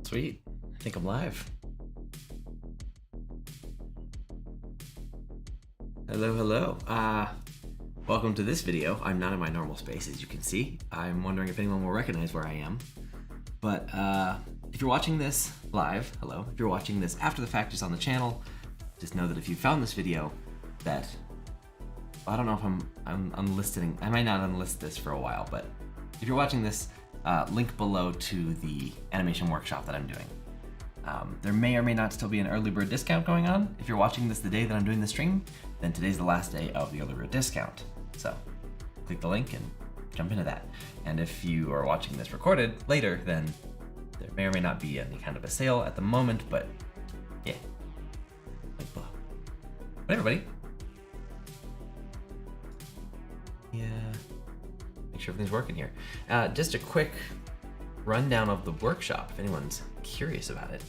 Sweet. I think I'm live. Hello. Welcome to this video. I'm not in my normal space, as you can see. I'm wondering if anyone will recognize where I am. But if you're watching this live, hello. If you're watching this after the fact, just on the channel, just know that if you found this video, that I don't know if I'm unlisting. I might not unlist this for a while, but if you're watching this, link below to the animation workshop that I'm doing. There may or may not still be an early bird discount going on. If you're watching this the day that I'm doing the stream, then today's the last day of the early bird discount. So click the link and jump into that. And if you are watching this recorded later, then there may or may not be any kind of a sale at the moment, but yeah, link below. But everybody, yeah, make sure everything's working here. Just a quick rundown of the workshop, if anyone's curious about it.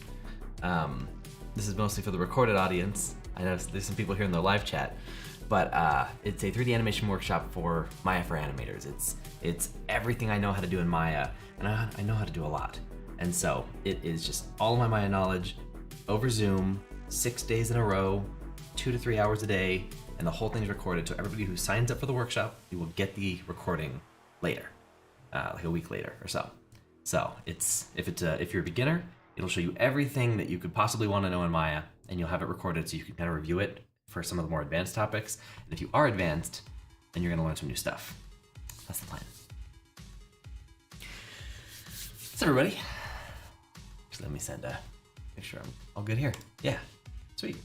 This is mostly for the recorded audience. I know there's some people here in the live chat, but it's a 3D animation workshop for Maya for Animators. It's everything I know how to do in Maya, and I know how to do a lot. And so it is just all of my Maya knowledge over Zoom, 6 days in a row, 2 to 3 hours a day, and the whole thing's recorded. So everybody who signs up for the workshop, you will get the recording later, like a week later or so. So if you're a beginner, it'll show you everything that you could possibly want to know in Maya, and you'll have it recorded so you can kind of review it for some of the more advanced topics. And if you are advanced, then you're going to learn some new stuff. That's the plan. So everybody, just let me make sure I'm all good here. Yeah, sweet.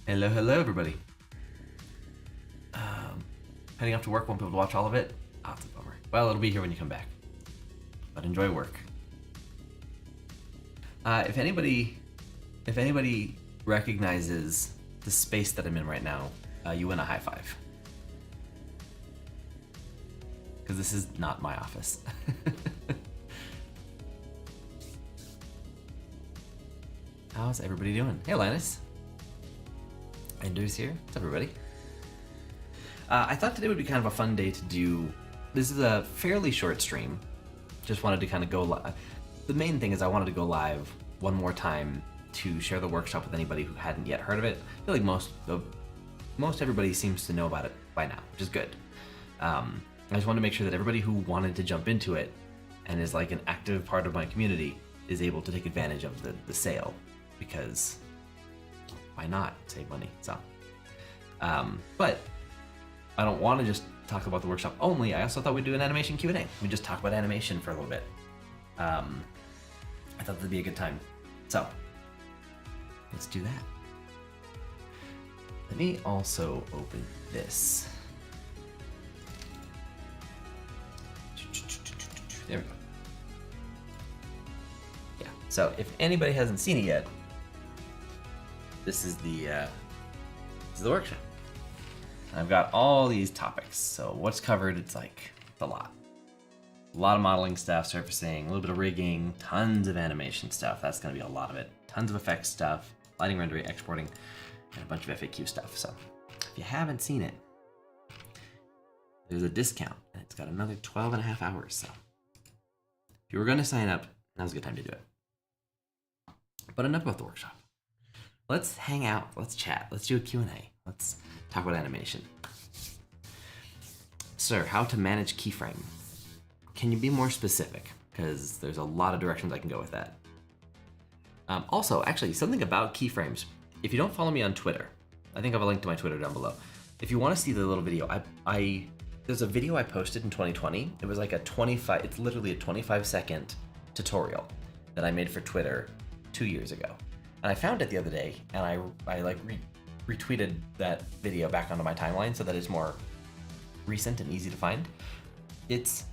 Hello everybody. Heading off to work, won't be able to watch all of it. Oh, it's a bummer. Well, it'll be here when you come back. But enjoy work. If anybody recognizes the space that I'm in right now, you win a high five. Because this is not my office. How's everybody doing? Hey, Linus. Anders here. What's up, everybody? I thought today would be kind of a fun day to do. This is a fairly short stream. Just wanted to kind of go live. The main thing is I wanted to go live one more time to share the workshop with anybody who hadn't yet heard of it. I feel like most everybody seems to know about it by now, which is good. I just wanted to make sure that everybody who wanted to jump into it and is like an active part of my community is able to take advantage of the sale, because why not save money? So, but I don't want to just talk about the workshop only. I also thought we'd do an animation Q&A. We'd just talk about animation for a little bit. I thought that'd be a good time. So let's do that. Let me also open this. There we go. Yeah, so if anybody hasn't seen it yet, this is the workshop. I've got all these topics. So what's covered, it's a lot. A lot of modeling stuff, surfacing, a little bit of rigging, tons of animation stuff. That's gonna be a lot of it. Tons of effects stuff, lighting, rendering, exporting, and a bunch of FAQ stuff. So if you haven't seen it, there's a discount, and it's got another 12 and a half hours. So if you were gonna sign up, now's a good time to do it. But enough about the workshop. Let's hang out, let's chat, let's do a Q&A. Let's talk about animation. Sir, how to manage keyframe? Can you be more specific? Because there's a lot of directions I can go with that. Also, actually, something about keyframes. If you don't follow me on Twitter, I think I have a link to my Twitter down below. If you want to see the little video, there's a video I posted in 2020. It was like it's literally a 25-second tutorial that I made for Twitter 2 years ago. And I found it the other day, and I retweeted that video back onto my timeline so that it's more recent and easy to find. It's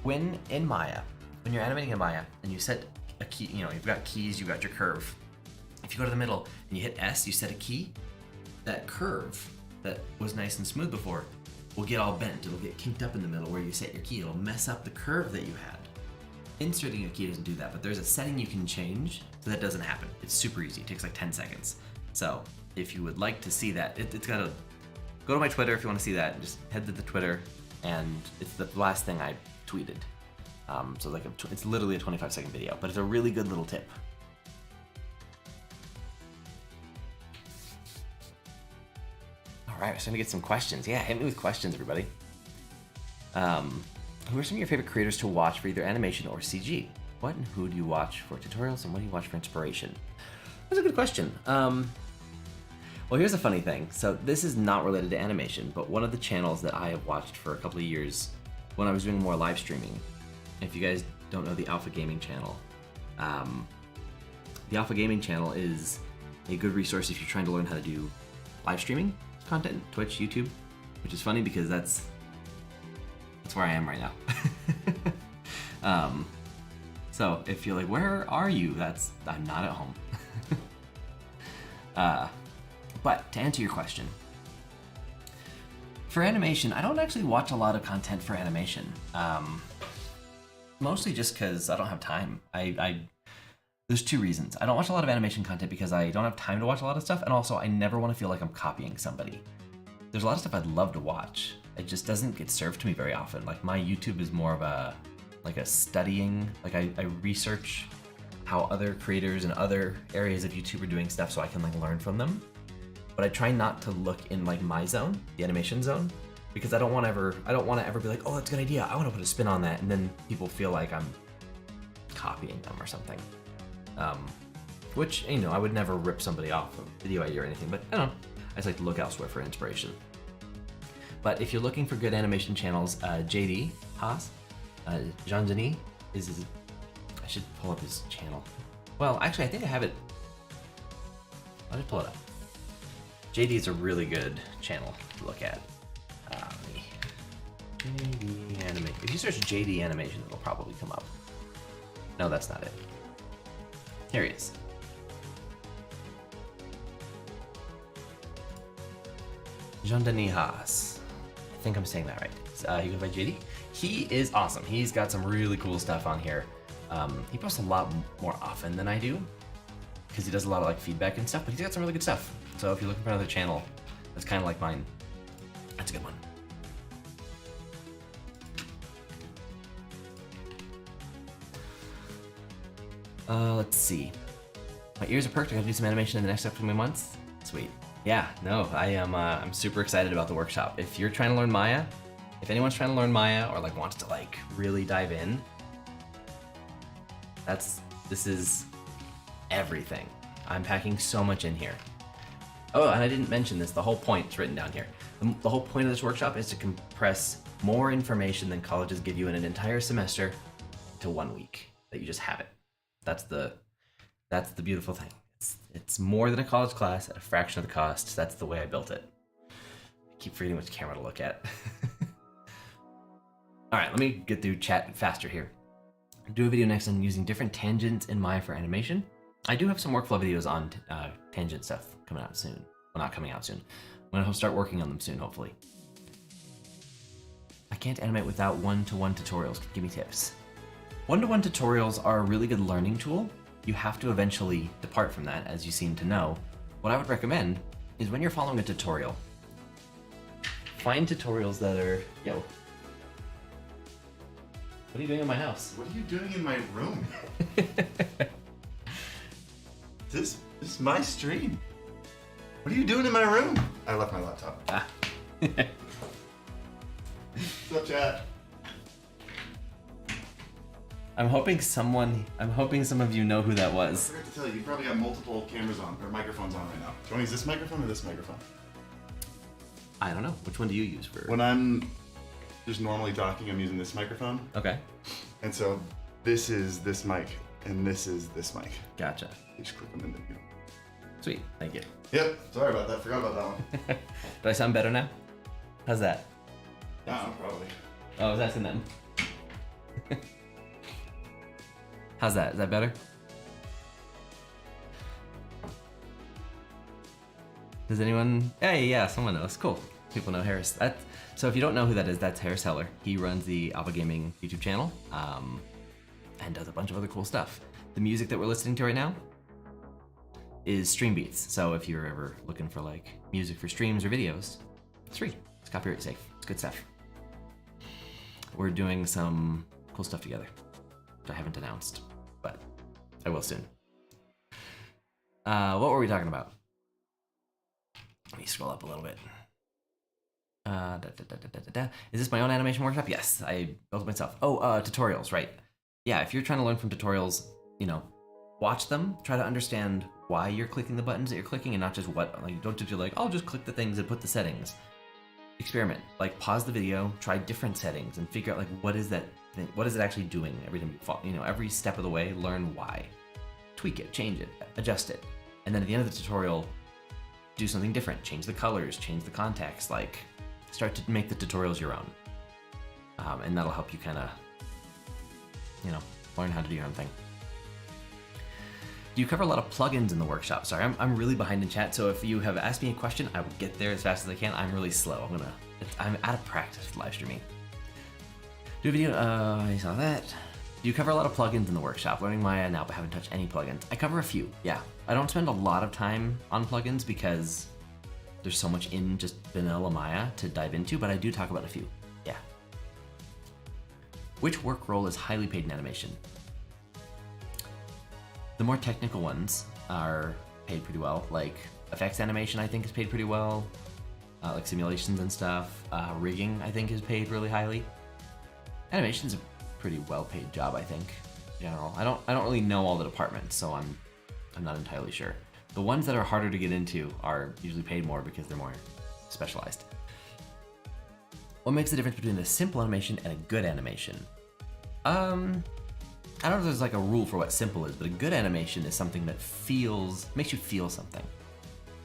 when in Maya, when you're animating in Maya and you set a key, you've got keys, you've got your curve. If you go to the middle and you hit S, you set a key, that curve that was nice and smooth before will get all bent. It'll get kinked up in the middle where you set your key. It'll mess up the curve that you had. Inserting a key doesn't do that, but there's a setting you can change so that doesn't happen. It's super easy. It takes like 10 seconds. So if you would like to see that, it's got to go to my Twitter if you want to see that. Just head to the Twitter, and it's the last thing I tweeted. So like it's literally a 25-second video, but it's a really good little tip. All right, we're starting to get some questions. Yeah, hit me with questions, everybody. Who are some of your favorite creators to watch for either animation or CG? What and who do you watch for tutorials, and what do you watch for inspiration? That's a good question. Well, here's a funny thing. So this is not related to animation, but one of the channels that I have watched for a couple of years when I was doing more live streaming, if you guys don't know the Alpha Gaming channel, the Alpha Gaming channel is a good resource if you're trying to learn how to do live streaming content, Twitch, YouTube, which is funny because that's where I am right now. So if you're like, where are you? I'm not at home. But to answer your question, for animation, I don't actually watch a lot of content for animation. Mostly just because I don't have time. There's two reasons. I don't watch a lot of animation content because I don't have time to watch a lot of stuff, and also I never want to feel like I'm copying somebody. There's a lot of stuff I'd love to watch. It just doesn't get served to me very often. Like my YouTube is more of a studying, like I research how other creators in other areas of YouTube are doing stuff so I can like learn from them. But I try not to look in like my zone, the animation zone, because I don't want to ever be like, oh, that's a good idea, I want to put a spin on that, and then people feel like I'm copying them or something. Which, I would never rip somebody off of video idea or anything, but I don't know, I just like to look elsewhere for inspiration. But if you're looking for good animation channels, JD Haas, Jean Denis I should pull up his channel. Well, actually, I think I have it. I'll just pull it up. JD is a really good channel to look at. JD Animation. If you search JD Animation, it'll probably come up. No, that's not it. Here he is. Jean Denis Haas. I think I'm saying that right. You go by JD. He is awesome. He's got some really cool stuff on here. He posts a lot more often than I do because he does a lot of like feedback and stuff, but he's got some really good stuff. So if you're looking for another channel that's kind of like mine, that's a good one. Let's see. My ears are perked. I gotta do some animation in the next upcoming months. Sweet. Yeah, no, I'm super excited about the workshop. If you're trying to learn Maya, if anyone's trying to learn Maya or like wants to like really dive in, this is everything. I'm packing so much in here. Oh, and I didn't mention this, the whole point's written down here. The whole point of this workshop is to compress more information than colleges give you in an entire semester to 1 week, that you just have it. That's the beautiful thing. It's more than a college class at a fraction of the cost. That's the way I built it. I keep forgetting which camera to look at. All right, let me get through chat faster here. I'll do a video next on using different tangents in Maya for animation. I do have some workflow videos on tangent stuff coming out soon. Well, not coming out soon. I'm gonna start working on them soon, hopefully. I can't animate without one-to-one tutorials. Give me tips. One-to-one tutorials are a really good learning tool. You have to eventually depart from that, as you seem to know. What I would recommend is when you're following a tutorial, find tutorials that are, yo, what are you doing in my house? What are you doing in my room? This is my stream. What are you doing in my room? I left my laptop. Ah. What's up, chat? I'm hoping some of you know who that I was. forgot to tell you, you've probably got multiple cameras on, or microphones on right now. Do you want to use this microphone or this microphone? I don't know. Which one do you use for? When I'm just normally talking, I'm using this microphone. Okay. And so this is this mic, and this is this mic. Gotcha. You just click them in there. Sweet. Thank you. Yep, sorry about that. Forgot about that one. Do I sound better now? How's that? No, probably. Oh, I was asking them. How's that? Is that better? Does anyone? Hey, yeah, someone knows. Cool. People know Harris. So if you don't know who that is, that's Harris Heller. He runs the Alpha Gaming YouTube channel and does a bunch of other cool stuff. The music that we're listening to right now is stream beats. So if you're ever looking for like music for streams or videos, it's free. It's copyright safe. It's good stuff. We're doing some cool stuff together. which I haven't announced, but I will soon. What were we talking about? Let me scroll up a little bit. Is this my own animation workshop? Yes, I built it myself. Oh, tutorials, right. Yeah, if you're trying to learn from tutorials, watch them, try to understand why you're clicking the buttons that you're clicking and not just what, like, don't just be like, I'll just click the things and put the settings. Experiment, like pause the video, try different settings and figure out like, what is that thing? What is it actually doing every time every step of the way, learn why. Tweak it, change it, adjust it. And then at the end of the tutorial, do something different, change the colors, change the context, like start to make the tutorials your own. And that'll help you kind of, learn how to do your own thing. Do you cover a lot of plugins in the workshop? Sorry, I'm really behind in chat, so if you have asked me a question, I will get there as fast as I can. I'm really slow. I'm out of practice with live streaming. Do a video, I saw that. Do you cover a lot of plugins in the workshop? Learning Maya now, but haven't touched any plugins. I cover a few, yeah. I don't spend a lot of time on plugins because there's so much in just vanilla Maya to dive into, but I do talk about a few, yeah. Which work role is highly paid in animation? The more technical ones are paid pretty well, like effects animation I think is paid pretty well, like simulations and stuff. Rigging I think is paid really highly. Animation's a pretty well paid job I think, in general. I don't really know all the departments, so I'm not entirely sure. The ones that are harder to get into are usually paid more because they're more specialized. What makes the difference between a simple animation and a good animation? I don't know if there's like a rule for what simple is, but a good animation is something that makes you feel something.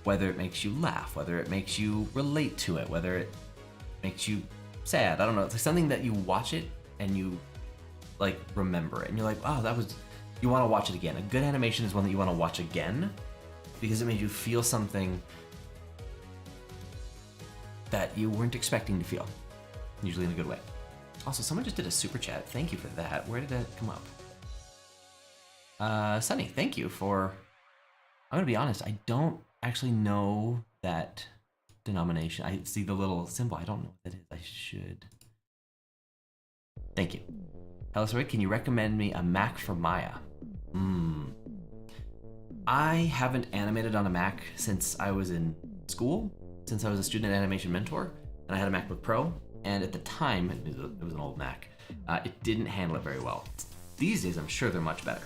Whether it makes you laugh, whether it makes you relate to it, whether it makes you sad, I don't know. It's like something that you watch it and you like remember it and you're like, oh, you want to watch it again. A good animation is one that you want to watch again because it made you feel something that you weren't expecting to feel, usually in a good way. Also, someone just did a super chat. Thank you for that. Where did that come up? Sunny, thank you for... I'm gonna be honest, I don't actually know that denomination. I see the little symbol. I don't know what that is. I should... Thank you. Hello, sorry, can you recommend me a Mac for Maya? I haven't animated on a Mac since I was in school, since I was a student animation mentor, and I had a MacBook Pro, and at the time, it was an old Mac, it didn't handle it very well. These days, I'm sure they're much better.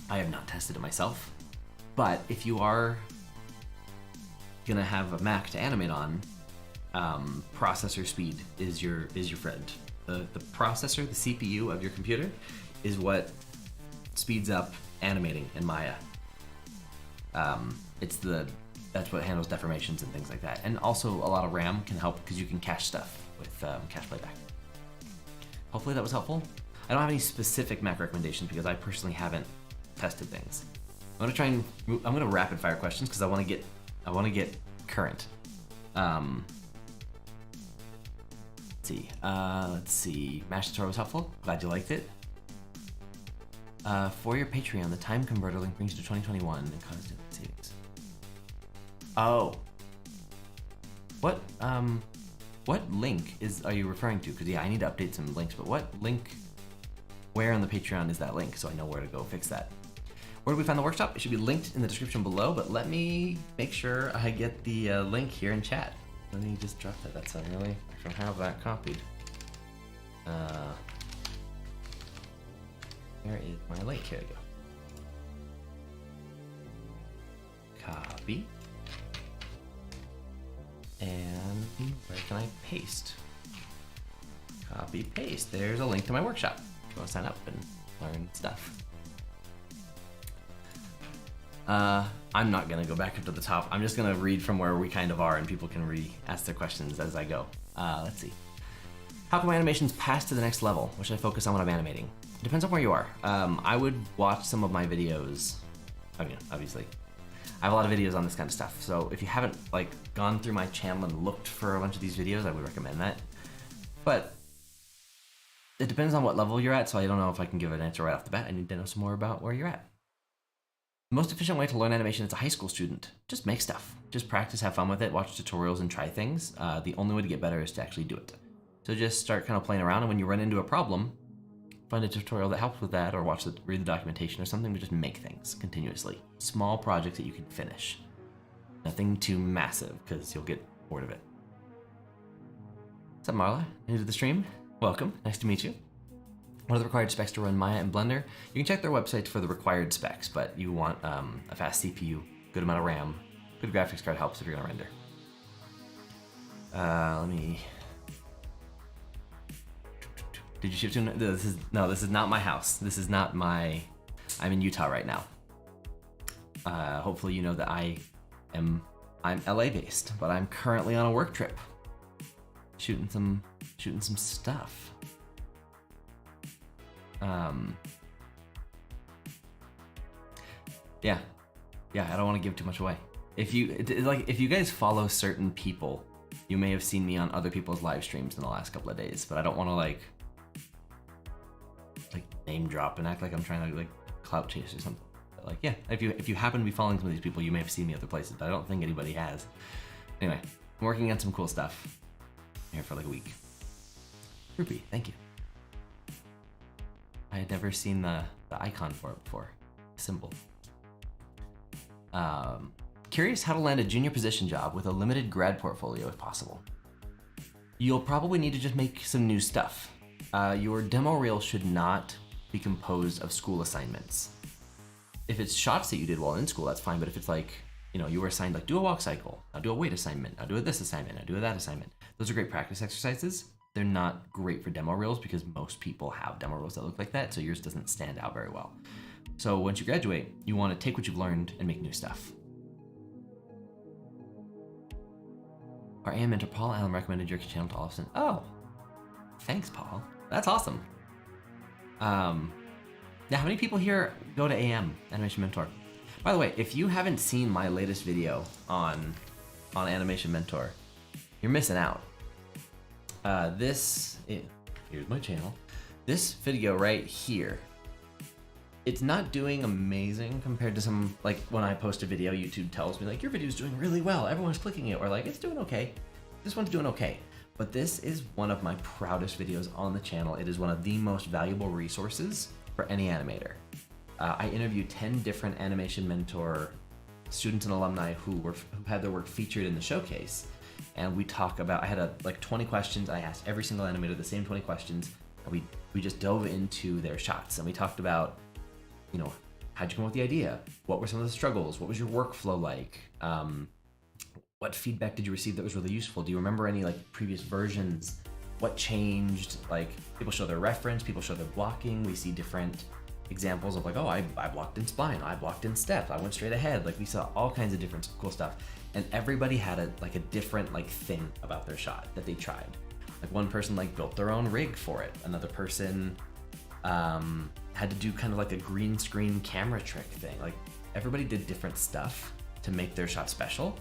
I have not tested it myself, but if you are gonna have a Mac to animate on, processor speed is your friend. The processor, the CPU of your computer, is what speeds up animating in Maya. That's what handles deformations and things like that. And also a lot of RAM can help because you can cache stuff with cache playback. Hopefully that was helpful. I don't have any specific Mac recommendations because I personally haven't tested things. I'm gonna rapid fire questions because I want to get current. Let's see. Mash tutorial was helpful. Glad you liked it. For your Patreon, the time converter link brings you to 2021 and constant savings. Oh. What link are you referring to? Because yeah, I need to update some links, but what link, where on the Patreon is that link so I know where to go fix that? Where do we find the workshop? It should be linked in the description below, but let me make sure I get the link here in chat. Let me just drop that. That's really, I don't have that copied. Where is my link? Here we go. Copy. And where can I paste? Copy, paste. There's a link to my workshop if you want to sign up and learn stuff. I'm not gonna go back up to the top. I'm just gonna read from where we kind of are and people can ask their questions as I go. Let's see. How can my animations pass to the next level? What should I focus on when I'm animating? It depends on where you are. I would watch some of my videos. I mean, obviously. I have a lot of videos on this kind of stuff. So if you haven't gone through my channel and looked for a bunch of these videos, I would recommend that. But it depends on what level you're at, so I don't know if I can give an answer right off the bat. I need to know some more about where you're at. The most efficient way to learn animation as a high school student, just make stuff. Just practice, have fun with it, watch tutorials and try things. The only way to get better is to actually do it. So just start kind of playing around, and when you run into a problem, find a tutorial that helps with that, or read the documentation or something, but just make things continuously. Small projects that you can finish. Nothing too massive, because you'll get bored of it. What's up, Marla? New to the stream? Welcome. Nice to meet you. What are the required specs to run Maya and Blender? You can check their website for the required specs, but you want a fast CPU, good amount of RAM, good graphics card helps if you're gonna render. Did you ship to? This is not my house. This is not my. I'm in Utah right now. Hopefully you know that I'm LA based, but I'm currently on a work trip, shooting some stuff. Yeah, I don't want to give too much away. If you guys follow certain people, you may have seen me on other people's live streams in the last couple of days, but I don't want to like name drop and act like I'm trying to like clout chase or something. But like, yeah, if you happen to be following some of these people, you may have seen me other places, but I don't think anybody has. Anyway, I'm working on some cool stuff. I'm here for like a week. Rupee, thank you. I had never seen the icon for it before. Symbol. Curious how to land a junior position job with a limited grad portfolio if possible. You'll probably need to just make some new stuff. Your demo reel should not be composed of school assignments. If it's shots that you did while in school, that's fine, but if it's like, you were assigned like do a walk cycle, now do a weight assignment, now do a this assignment, now do a that assignment. Those are great practice exercises. They're not great for demo reels because most people have demo reels that look like that, so yours doesn't stand out very well. So once you graduate, you want to take what you've learned and make new stuff. Our AM mentor Paul Allen recommended your channel to all of us. Oh, thanks, Paul. That's awesome. Yeah, how many people here go to AM, Animation Mentor? By the way, if you haven't seen my latest video on Animation Mentor, you're missing out. Here's my channel. This video right here, it's not doing amazing compared to some, like when I post a video, YouTube tells me like, your video's doing really well, everyone's clicking it, or like, it's doing okay. This one's doing okay. But this is one of my proudest videos on the channel. It is one of the most valuable resources for any animator. I interviewed 10 different Animation Mentor students and alumni who had their work featured in the showcase. And we talk about, I had like 20 questions. I asked every single animator the same 20 questions. And we just dove into their shots. And we talked about, how'd you come up with the idea? What were some of the struggles? What was your workflow like? What feedback did you receive that was really useful? Do you remember any like previous versions? What changed? Like people show their reference, people show their blocking. We see different examples of like, oh, I blocked in spline, I blocked in steps, I went straight ahead. Like we saw all kinds of different cool stuff. And everybody had a different like thing about their shot that they tried. Like one person like built their own rig for it. Another person had to do kind of like a green screen camera trick thing. Like everybody did different stuff to make their shot special.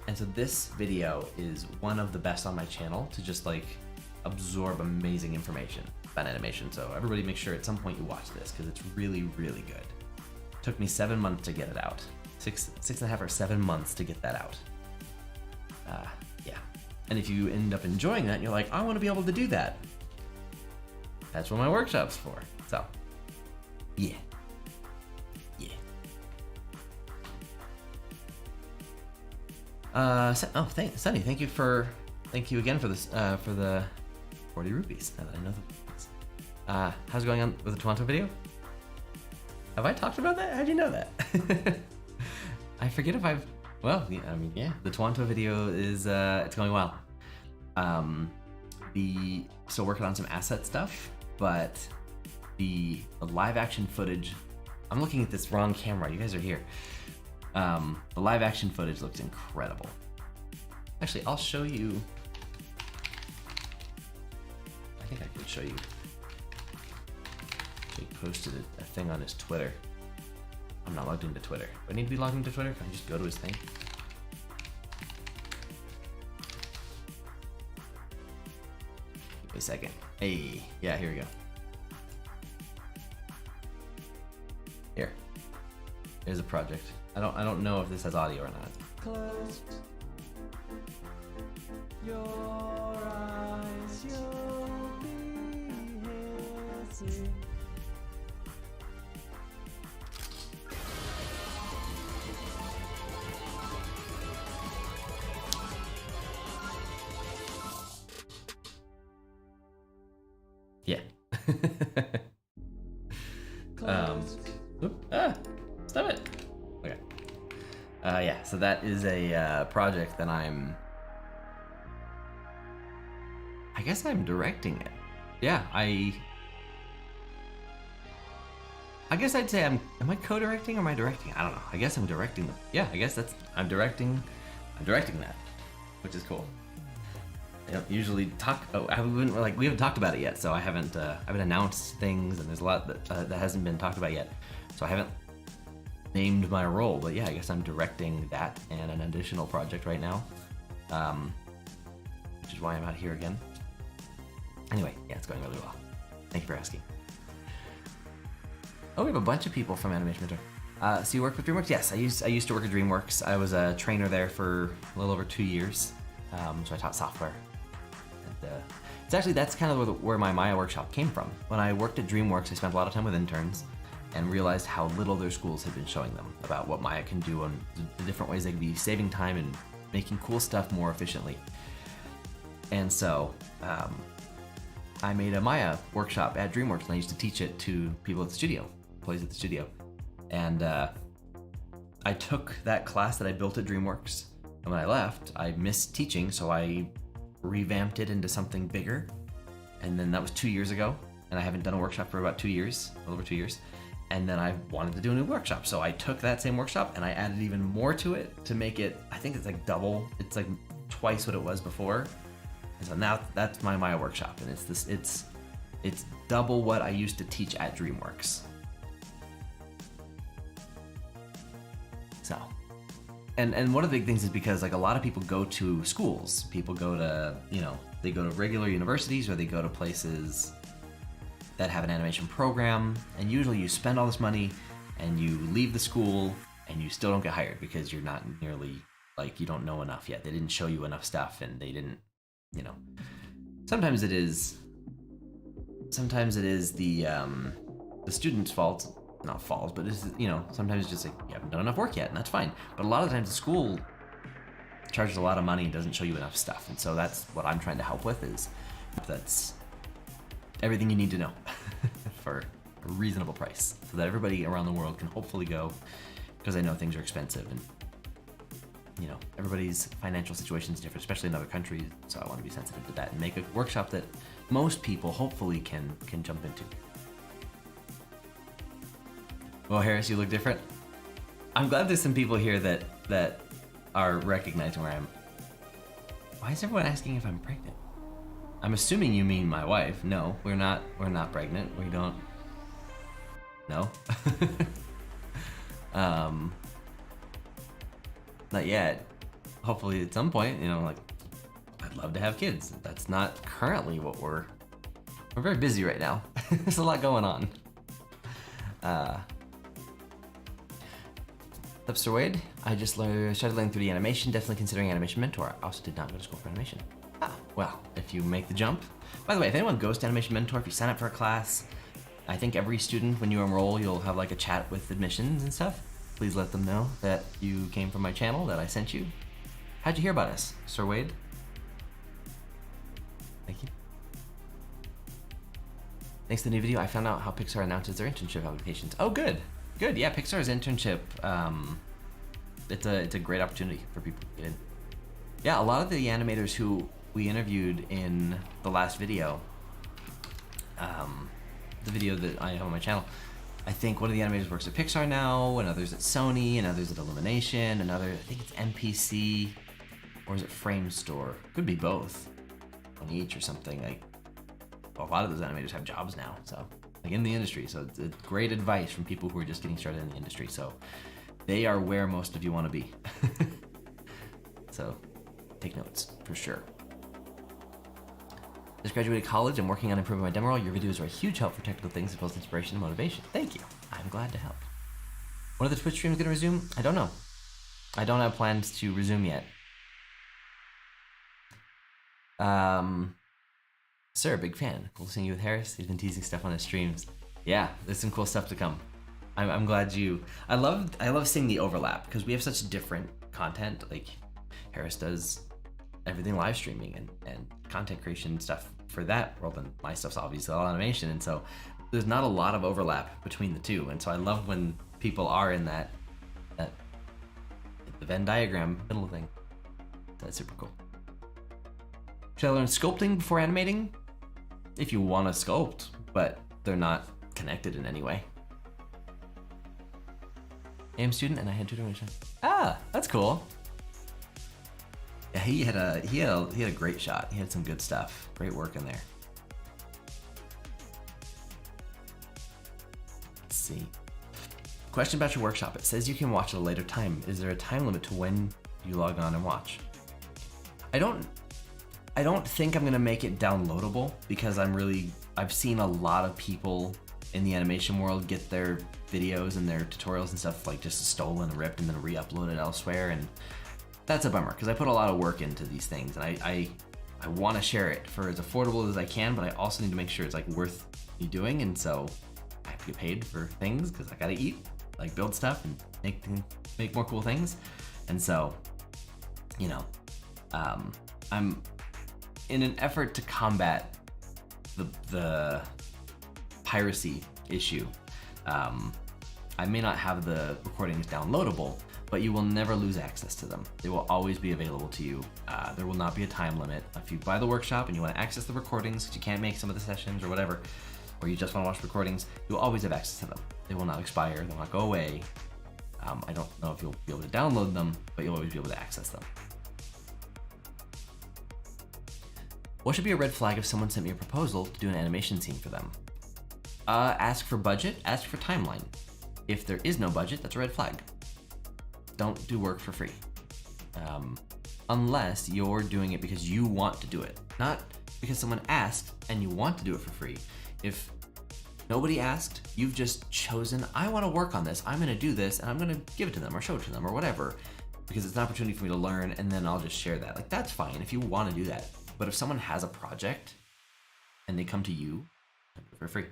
And so this video is one of the best on my channel to just like absorb amazing information about animation. So everybody make sure at some point you watch this because it's really, really good. It took me 7 months to get it out. Six and a half or 7 months to get that out. Yeah. And if you end up enjoying that and you're like, I want to be able to do that, that's what my workshop's for. So, yeah. Sunny, thank you again for this, for the 40 rupees. Now that I know the how's it going on with the Toronto video? Have I talked about that? How'd you know that? I forget if I've, the Toronto video is, it's going well. Still working on some asset stuff, but the live action footage, I'm looking at this wrong camera, you guys are here. The live action footage looks incredible. Actually, I'll show you. I think I could show you. He posted a thing on his Twitter. I'm not logged into Twitter. Do I need to be logged into Twitter? Can I just go to his thing? Give me a second. Hey, yeah, here we go. Here. There's a project. I don't know if this has audio or not. Close your eyes, you'll be his Yeah. Stop it. Okay. Yeah, so that is a project that I guess I'm directing it. Yeah, I guess I'd say am I co-directing or am I directing? I don't know. I guess I'm directing them. Yeah, I guess I'm directing that, which is cool. I don't usually talk. Oh, we haven't talked about it yet, so I haven't announced things, and there's a lot that hasn't been talked about yet, so I haven't named my role. But yeah, I guess I'm directing that and an additional project right now, which is why I'm out here again. Anyway, yeah, it's going really well. Thank you for asking. Oh, we have a bunch of people from Animation Mentor. So you work with DreamWorks? Yes, I used to work at DreamWorks. I was a trainer there for a little over 2 years. So I taught software. And, that's kind of where my Maya workshop came from. When I worked at DreamWorks, I spent a lot of time with interns and realized how little their schools had been showing them about what Maya can do and the different ways they can be saving time and making cool stuff more efficiently. And so I made a Maya workshop at DreamWorks, and I used to teach it to people at the studio, employees at the studio. And I took that class that I built at DreamWorks, and when I left, I missed teaching, so I revamped it into something bigger. And then that was 2 years ago, and I haven't done a workshop for about 2 years, a little over 2 years. And then I wanted to do a new workshop, so I took that same workshop and I added even more to it to make it, I think it's like double, it's like twice what it was before. And so now that's my Maya workshop, and it's double what I used to teach at DreamWorks. So, and one of the big things is because like a lot of people go to schools, people go to, they go to regular universities or they go to places that have an animation program, and usually you spend all this money and you leave the school and you still don't get hired because you're not nearly, like, you don't know enough yet. They didn't show you enough stuff, and they didn't, sometimes it is the student's fault, not fault, but it's, sometimes it's just like you haven't done enough work yet, and that's fine. But a lot of times the school charges a lot of money and doesn't show you enough stuff, and so that's what I'm trying to help with, is that's everything you need to know for a reasonable price, so that everybody around the world can hopefully go, because I know things are expensive, and everybody's financial situation is different, especially in other countries, so I want to be sensitive to that and make a workshop that most people hopefully can jump into. Well, Harris, you look different. I'm glad there's some people here that are recognizing where I am. Why is everyone asking if I'm pregnant? I'm assuming you mean my wife. No, we're not pregnant. We don't. No. Not yet. Hopefully at some point, I'd love to have kids. That's not currently what we're very busy right now. There's a lot going on. Sir Wade, I just started learning 3D animation, definitely considering Animation Mentor. I also did not go to school for animation. Well, if you make the jump. By the way, if anyone goes to Animation Mentor, if you sign up for a class, I think every student, when you enroll, you'll have like a chat with admissions and stuff. Please let them know that you came from my channel, that I sent you. How'd you hear about us, Sir Wade? Thank you. Thanks to the new video, I found out how Pixar announces their internship applications. Oh, good. Good, yeah, Pixar's internship, it's a great opportunity for people to get in. Yeah, a lot of the animators who we interviewed in the last video, the video that I have on my channel, I think one of the animators works at Pixar now, another's at Sony, another's at Illumination, another, I think it's MPC, or is it Frame Store? Could be both, on each or something. Like, a lot of those animators have jobs now, so. Like in the industry, so it's great advice from people who are just getting started in the industry. So they are where most of you want to be. So take notes for sure. Just graduated college. I'm working on improving my demo roll. Your videos are a huge help for technical things as well as inspiration and motivation. Thank you. I'm glad to help. When are the Twitch streams going to resume? I don't know. I don't have plans to resume yet. Sir, big fan. Cool seeing you with Harris. He's been teasing stuff on his streams. Yeah, there's some cool stuff to come. I'm glad you. I love seeing the overlap because we have such different content. Like Harris does everything live streaming and content creation stuff for that world, and my stuff's obviously all animation, and so there's not a lot of overlap between the two. And so I love when people are in that the Venn diagram middle thing. That's super cool. Should I learn sculpting before animating? If you want to sculpt, but they're not connected in any way. AM student and I had tutoring. Ah, that's cool. Yeah, he had a great shot. He had some good stuff. Great work in there. Let's see. Question about your workshop. It says you can watch at a later time. Is there a time limit to when you log on and watch? I don't think I'm gonna make it downloadable because I've seen a lot of people in the animation world get their videos and their tutorials and stuff like just stolen and ripped and then re-uploaded elsewhere, and that's a bummer because I put a lot of work into these things, and I want to share it for as affordable as I can, but I also need to make sure it's like worth me doing, and so I have to get paid for things because I gotta eat, like build stuff and make more cool things, and so I'm in an effort to combat the piracy issue. I may not have the recordings downloadable, but you will never lose access to them. They will always be available to you. There will not be a time limit. If you buy the workshop and you want to access the recordings because you can't make some of the sessions or whatever, or you just want to watch recordings, you will always have access to them. They will not expire, they will not go away. I don't know if you'll be able to download them, but you'll always be able to access them. What should be a red flag if someone sent me a proposal to do an animation scene for them? Ask for budget, ask for timeline. If there is no budget, that's a red flag. Don't do work for free. Unless you're doing it because you want to do it, not because someone asked and you want to do it for free. If nobody asked, you've just chosen, I want to work on this, I'm gonna do this, and I'm gonna give it to them or show it to them or whatever, because it's an opportunity for me to learn, and then I'll just share that. Like, that's fine if you want to do that. But if someone has a project and they come to you, do it for free.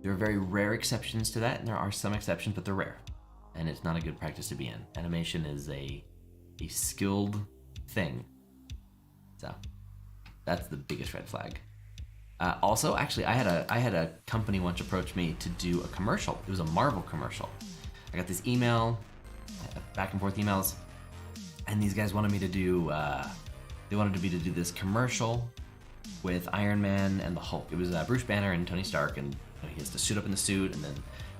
There are very rare exceptions to that, and there are some exceptions, but they're rare. And it's not a good practice to be in. Animation is a skilled thing. So that's the biggest red flag. Also, actually, I had a company once approach me to do a commercial. It was a Marvel commercial. I got this email, back and forth emails, and these guys wanted me to do, do this commercial with Iron Man and the Hulk. It was Bruce Banner and Tony Stark, and he has to suit up in the suit, and then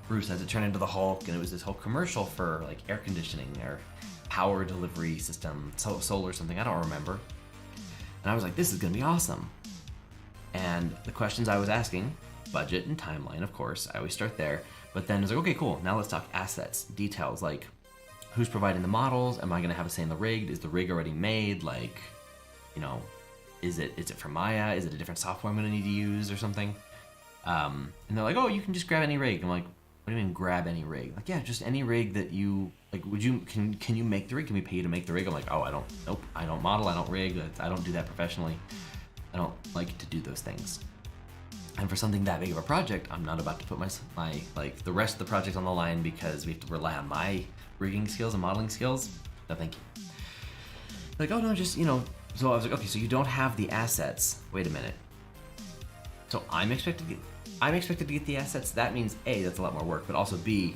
Bruce has to turn into the Hulk, and it was this whole commercial for like air conditioning or power delivery system, solar something, I don't remember. And I was like, this is gonna be awesome. And the questions I was asking, budget and timeline, of course, I always start there, but then I was like, okay, cool, now let's talk assets, details, like who's providing the models, am I gonna have a say in the rig, is the rig already made, like, is it from Maya, is it a different software I'm gonna need to use or something? And they're like, oh, you can just grab any rig. I'm like, what do you mean grab any rig? Like, yeah, just any rig that you, like, can you make the rig? Can we pay you to make the rig? I'm like, oh, I don't model, I don't rig, I don't do that professionally. I don't like to do those things. And for something that big of a project, I'm not about to put my like the rest of the project on the line because we have to rely on my rigging skills and modeling skills. No, thank you. Like, oh no, just, so I was like, okay, so you don't have the assets. Wait a minute. So I'm expected to get the assets. That means A, that's a lot more work, but also B,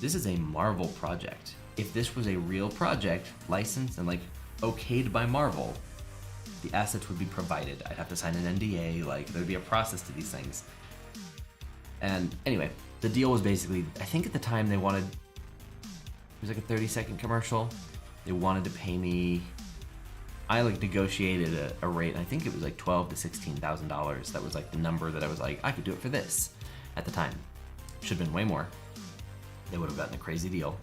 this is a Marvel project. If this was a real project, licensed and like okayed by Marvel, the assets would be provided. I'd have to sign an NDA, like there'd be a process to these things. And anyway, the deal was basically, I think at the time they wanted, it was like a 30-second commercial. They wanted to pay me, I like negotiated a rate, and I think it was like $12,000 to $16,000. That was like the number that I was like, I could do it for this at the time. Should have been way more. They would have gotten a crazy deal.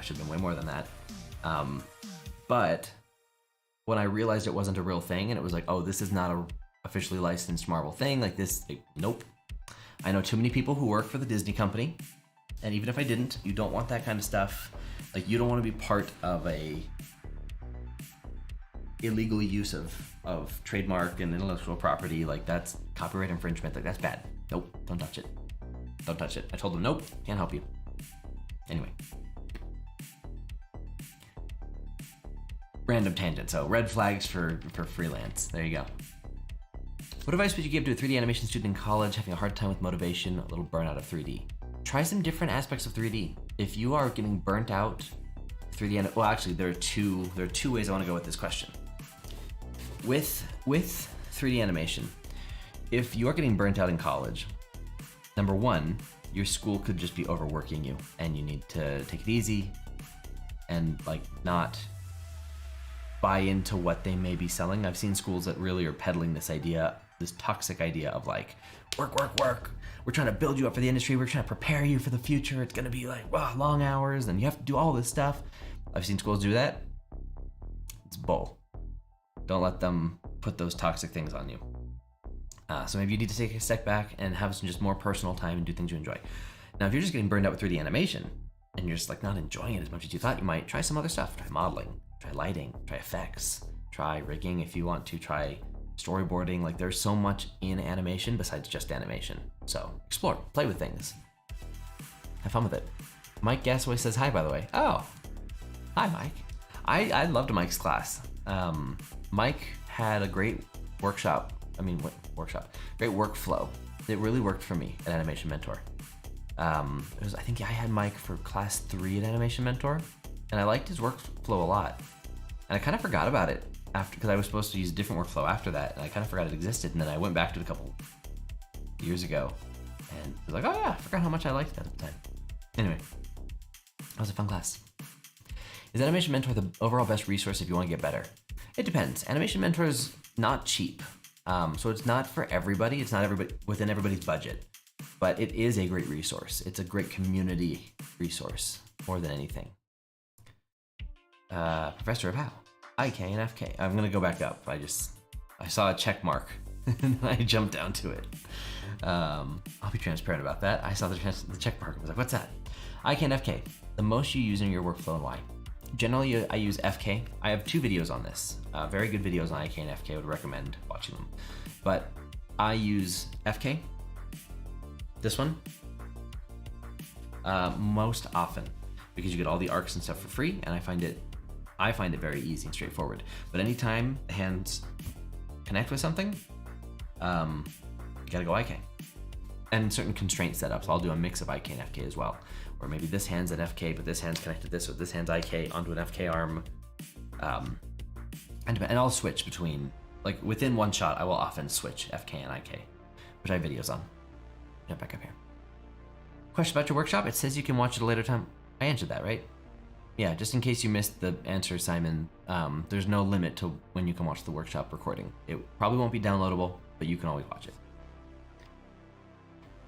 Should have been way more than that. But when I realized it wasn't a real thing, and it was like, oh, this is not a officially licensed Marvel thing, like this, like, nope. I know too many people who work for the Disney company, and even if I didn't, you don't want that kind of stuff. Like, you don't want to be part of a illegal use of trademark and intellectual property, like that's copyright infringement, like that's bad. Nope, don't touch it. Don't touch it. I told them, nope, can't help you. Anyway. Random tangent, so red flags for freelance. There you go. What advice would you give to a 3D animation student in college having a hard time with motivation, a little burnout of 3D? Try some different aspects of 3D. If you are getting burnt out, 3D, well actually there are two ways I want to go with this question. With 3D animation, if you are getting burnt out in college, number one, your school could just be overworking you and you need to take it easy and like not buy into what they may be selling. I've seen schools that really are peddling this idea, this toxic idea of like, work. We're trying to build you up for the industry. We're trying to prepare you for the future. It's gonna be like, wow, long hours and you have to do all this stuff. I've seen schools do that. It's bull. Don't let them put those toxic things on you. So maybe you need to take a step back and have some just more personal time and do things you enjoy. Now, if you're just getting burned out with 3D animation and you're just like not enjoying it as much as you thought you might, try some other stuff. Try modeling, try lighting, try effects, try rigging if you want to, try storyboarding. Like there's so much in animation besides just animation. So explore, play with things. Have fun with it. Mike Gasaway says hi, by the way. Oh, hi, Mike. I loved Mike's class. Mike had a great workshop. Great workflow. It really worked for me at Animation Mentor. I think I had Mike for class 3 at Animation Mentor, and I liked his workflow a lot. And I kind of forgot about it after, because I was supposed to use a different workflow after that, and I kind of forgot it existed. And then I went back to it a couple years ago, and was like, oh yeah, I forgot how much I liked that at the time. Anyway, that was a fun class. Is Animation Mentor the overall best resource if you want to get better? It depends. Animation Mentor is not cheap. So it's not for everybody. It's not within everybody's budget, but it is a great resource. It's a great community resource more than anything. Professor of how? IK and FK. I'm gonna go back up. I saw a check mark and I jumped down to it. I'll be transparent about that. I saw the check mark and was like, what's that? IK and FK, the most you use in your workflow and why? Generally, I use FK. I have 2 videos on this. Very good videos on IK and FK. I would recommend watching them. But I use FK, this one, most often because you get all the arcs and stuff for free, and I find it very easy and straightforward. But anytime the hands connect with something, you gotta go IK. And certain constraint setups, I'll do a mix of IK and FK as well. Or maybe this hand's an FK, but this hand's connected this, or this hand's IK onto an FK arm. And I'll switch between, like within one shot, I will often switch FK and IK, which I have videos on. Jump back up here. Question about your workshop? It says you can watch it at a later time. I answered that, right? Yeah, just in case you missed the answer, Simon, there's no limit to when you can watch the workshop recording. It probably won't be downloadable, but you can always watch it.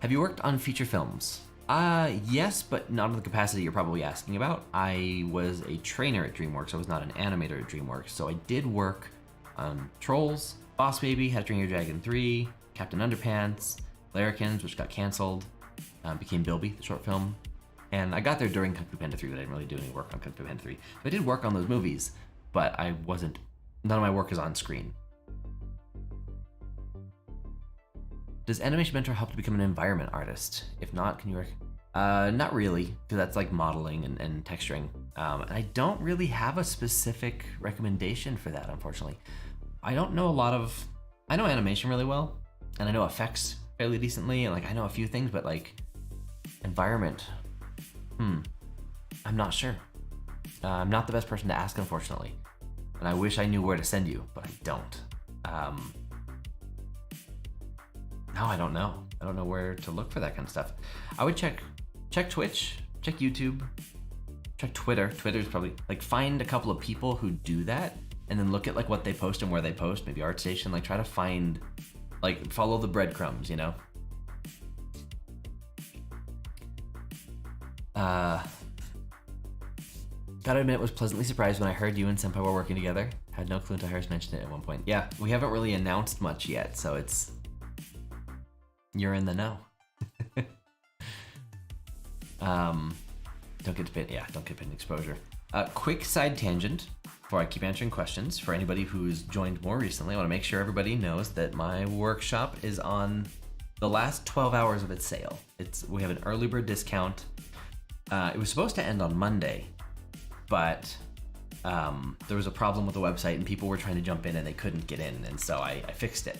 Have you worked on feature films? Yes, but not in the capacity you're probably asking about. I was a trainer at DreamWorks. I was not an animator at DreamWorks. So I did work on Trolls, Boss Baby, How to Train Your Dragon 3, Captain Underpants, Larrikins, which got canceled, became Bilby, the short film. And I got there during Kung Fu Panda 3, but I didn't really do any work on Kung Fu Panda 3. So I did work on those movies, but none of my work is on screen. Does Animation Mentor help to become an environment artist? If not, can you work? Not really, because that's like modeling and texturing. And I don't really have a specific recommendation for that, unfortunately. I don't know I know animation really well, and I know effects fairly decently, and like I know a few things, but like environment, I'm not sure. I'm not the best person to ask, unfortunately. And I wish I knew where to send you, but I don't. No, I don't know. I don't know where to look for that kind of stuff. I would check Twitch, check YouTube, check Twitter. Twitter's probably, like, find a couple of people who do that and then look at like what they post and where they post, maybe ArtStation, like try to find, like follow the breadcrumbs, you know? Gotta admit, was pleasantly surprised when I heard you and Senpai were working together. Had no clue until Harris mentioned it at one point. Yeah, we haven't really announced much yet, so you're in the know. Don't get paid exposure. Quick side tangent. before I keep answering questions, for anybody who's joined more recently, I want to make sure everybody knows that my workshop is on the last 12 hours of its sale. We have an early bird discount. It was supposed to end on Monday, but there was a problem with the website and people were trying to jump in and they couldn't get in, and so I fixed it.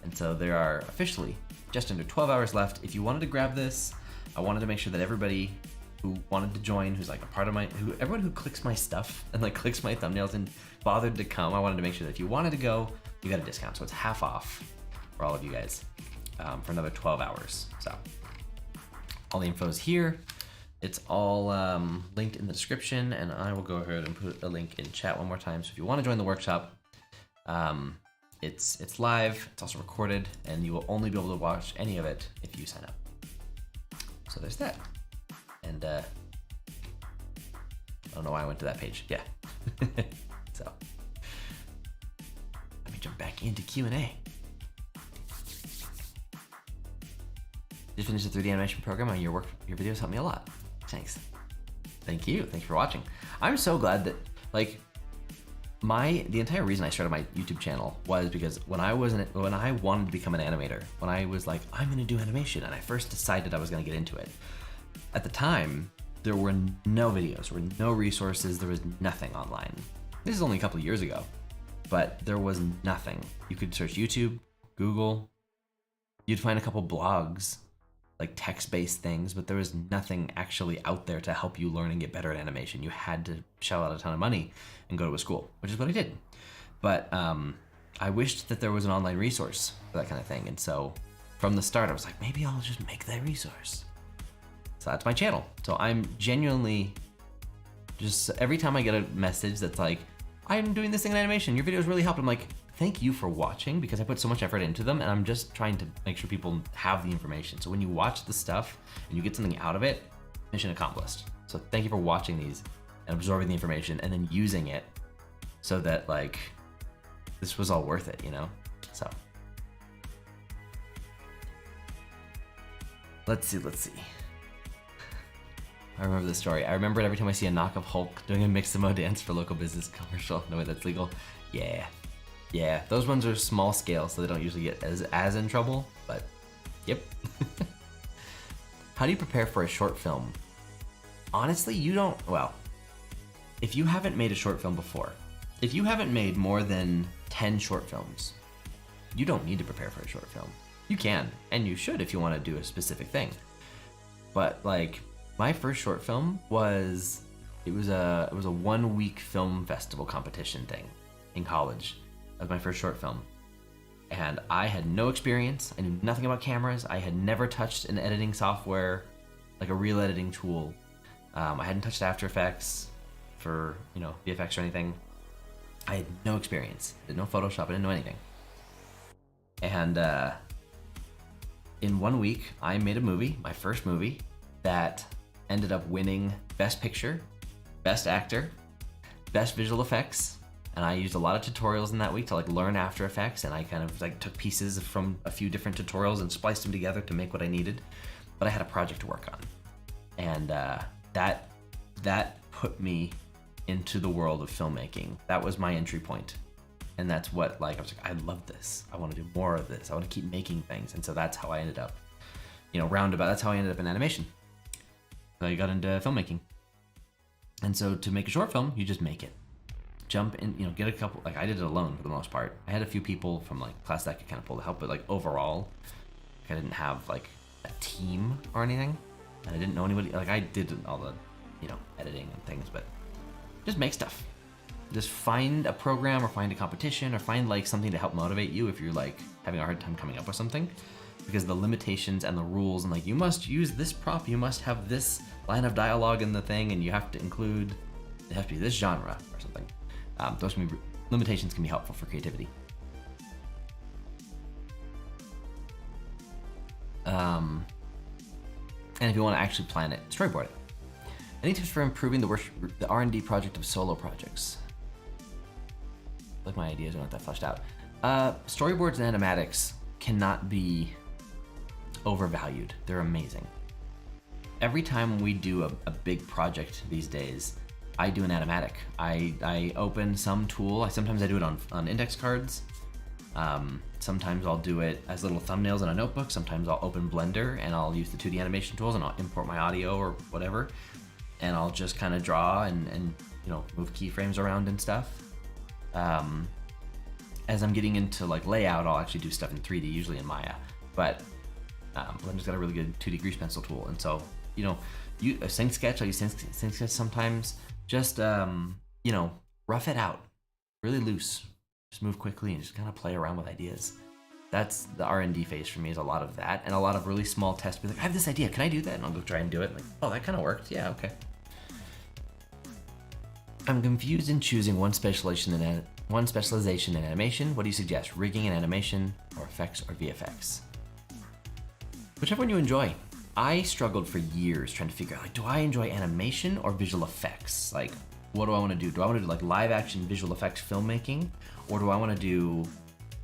And so there are officially just under 12 hours left. If you wanted to grab this, I wanted to make sure that everybody who wanted to join, who's like a part of everyone who clicks my stuff and like clicks my thumbnails and bothered to come, I wanted to make sure that if you wanted to go, you got a discount. So it's half off for all of you guys for another 12 hours. So all the info is here. It's all linked in the description, and I will go ahead and put a link in chat one more time. So if you want to join the workshop, it's live, it's also recorded, and you will only be able to watch any of it if you sign up. So there's that. And I don't know why I went to that page. Yeah. So let me jump back into Q&A. Just finished the 3D animation program, and your videos helped me a lot. Thanks. Thank you. Thanks for watching. I'm so glad that the entire reason I started my YouTube channel was because when I wanted to become an animator, when I was like, I'm gonna do animation, and I first decided I was gonna get into it. At the time, there were no videos, there were no resources, there was nothing online. This is only a couple of years ago, but there was nothing. You could search YouTube, Google, you'd find a couple blogs, like text-based things, but there was nothing actually out there to help you learn and get better at animation. You had to shell out a ton of money and go to a school, which is what I did. But I wished that there was an online resource for that kind of thing. And so from the start, I was like, maybe I'll just make that resource. So that's my channel. So I'm genuinely just, every time I get a message that's like, I'm doing this thing in animation, your videos really helped, I'm like, thank you for watching, because I put so much effort into them, and I'm just trying to make sure people have the information. So when you watch the stuff and you get something out of it, mission accomplished. So thank you for watching these and absorbing the information and then using it so that like this was all worth it, you know? So let's see. I remember this story. I remember it every time I see a knock of Hulk doing a Mixamo dance for local business commercial. No way that's legal. Yeah, those ones are small scale, so they don't usually get as in trouble, but yep. How do you prepare for a short film? Honestly, if you haven't made a short film before, if you haven't made more than 10 short films, you don't need to prepare for a short film. You can, and you should if you want to do a specific thing. But like, my first short film was a 1 week film festival competition thing in college. That was my first short film. And I had no experience. I knew nothing about cameras. I had never touched an editing software, like a real editing tool. I hadn't touched After Effects for, VFX or anything. I had no experience. I didn't know Photoshop. I didn't know anything. And in 1 week, I made a movie, my first movie, that ended up winning Best Picture, Best Actor, Best Visual Effects. And I used a lot of tutorials in that week to like learn After Effects, and I kind of like took pieces from a few different tutorials and spliced them together to make what I needed. But I had a project to work on, and that put me into the world of filmmaking. That was my entry point, and that's what I was like, I love this. I want to do more of this. I want to keep making things, and so that's how I ended up, roundabout. That's how I ended up in animation. So I got into filmmaking, and so to make a short film, you just make it. Jump in, get a couple, I did it alone for the most part. I had a few people from class that could kind of pull the help, but overall, I didn't have a team or anything, and I didn't know anybody. I did all the, editing and things, but just make stuff. Just find a program or find a competition or find something to help motivate you if you're having a hard time coming up with something, because the limitations and the rules and you must use this prop, you must have this line of dialogue in the thing, and you have to include, it has to be this genre or something. Those limitations can be helpful for creativity. And if you want to actually plan it, storyboard it. Any tips for improving the R&D project of solo projects? My ideas aren't that fleshed out. Storyboards and animatics cannot be overvalued. They're amazing. Every time we do a big project these days, I do an animatic. I open some tool. Sometimes I do it on index cards. Sometimes I'll do it as little thumbnails in a notebook. Sometimes I'll open Blender and I'll use the 2D animation tools and I'll import my audio or whatever. And I'll just kind of draw and move keyframes around and stuff. As I'm getting into like layout, I'll actually do stuff in 3D, usually in Maya. But Blender's got a really good 2D grease pencil tool. And so, a Sync Sketch, I use Sync Sketch sometimes. Just, rough it out. Really loose. Just move quickly and just kind of play around with ideas. That's the R&D phase for me, is a lot of that. And a lot of really small tests. Be like, I have this idea, can I do that? And I'll go try and do it. Like, oh, that kind of worked. Yeah, okay. I'm confused in choosing one specialization in animation. What do you suggest? Rigging in animation, or effects, or VFX? Whichever one you enjoy. I struggled for years trying to figure out, like, do I enjoy animation or visual effects? Like, what do I want to do? Do I want to do like live action visual effects filmmaking? Or do I want to do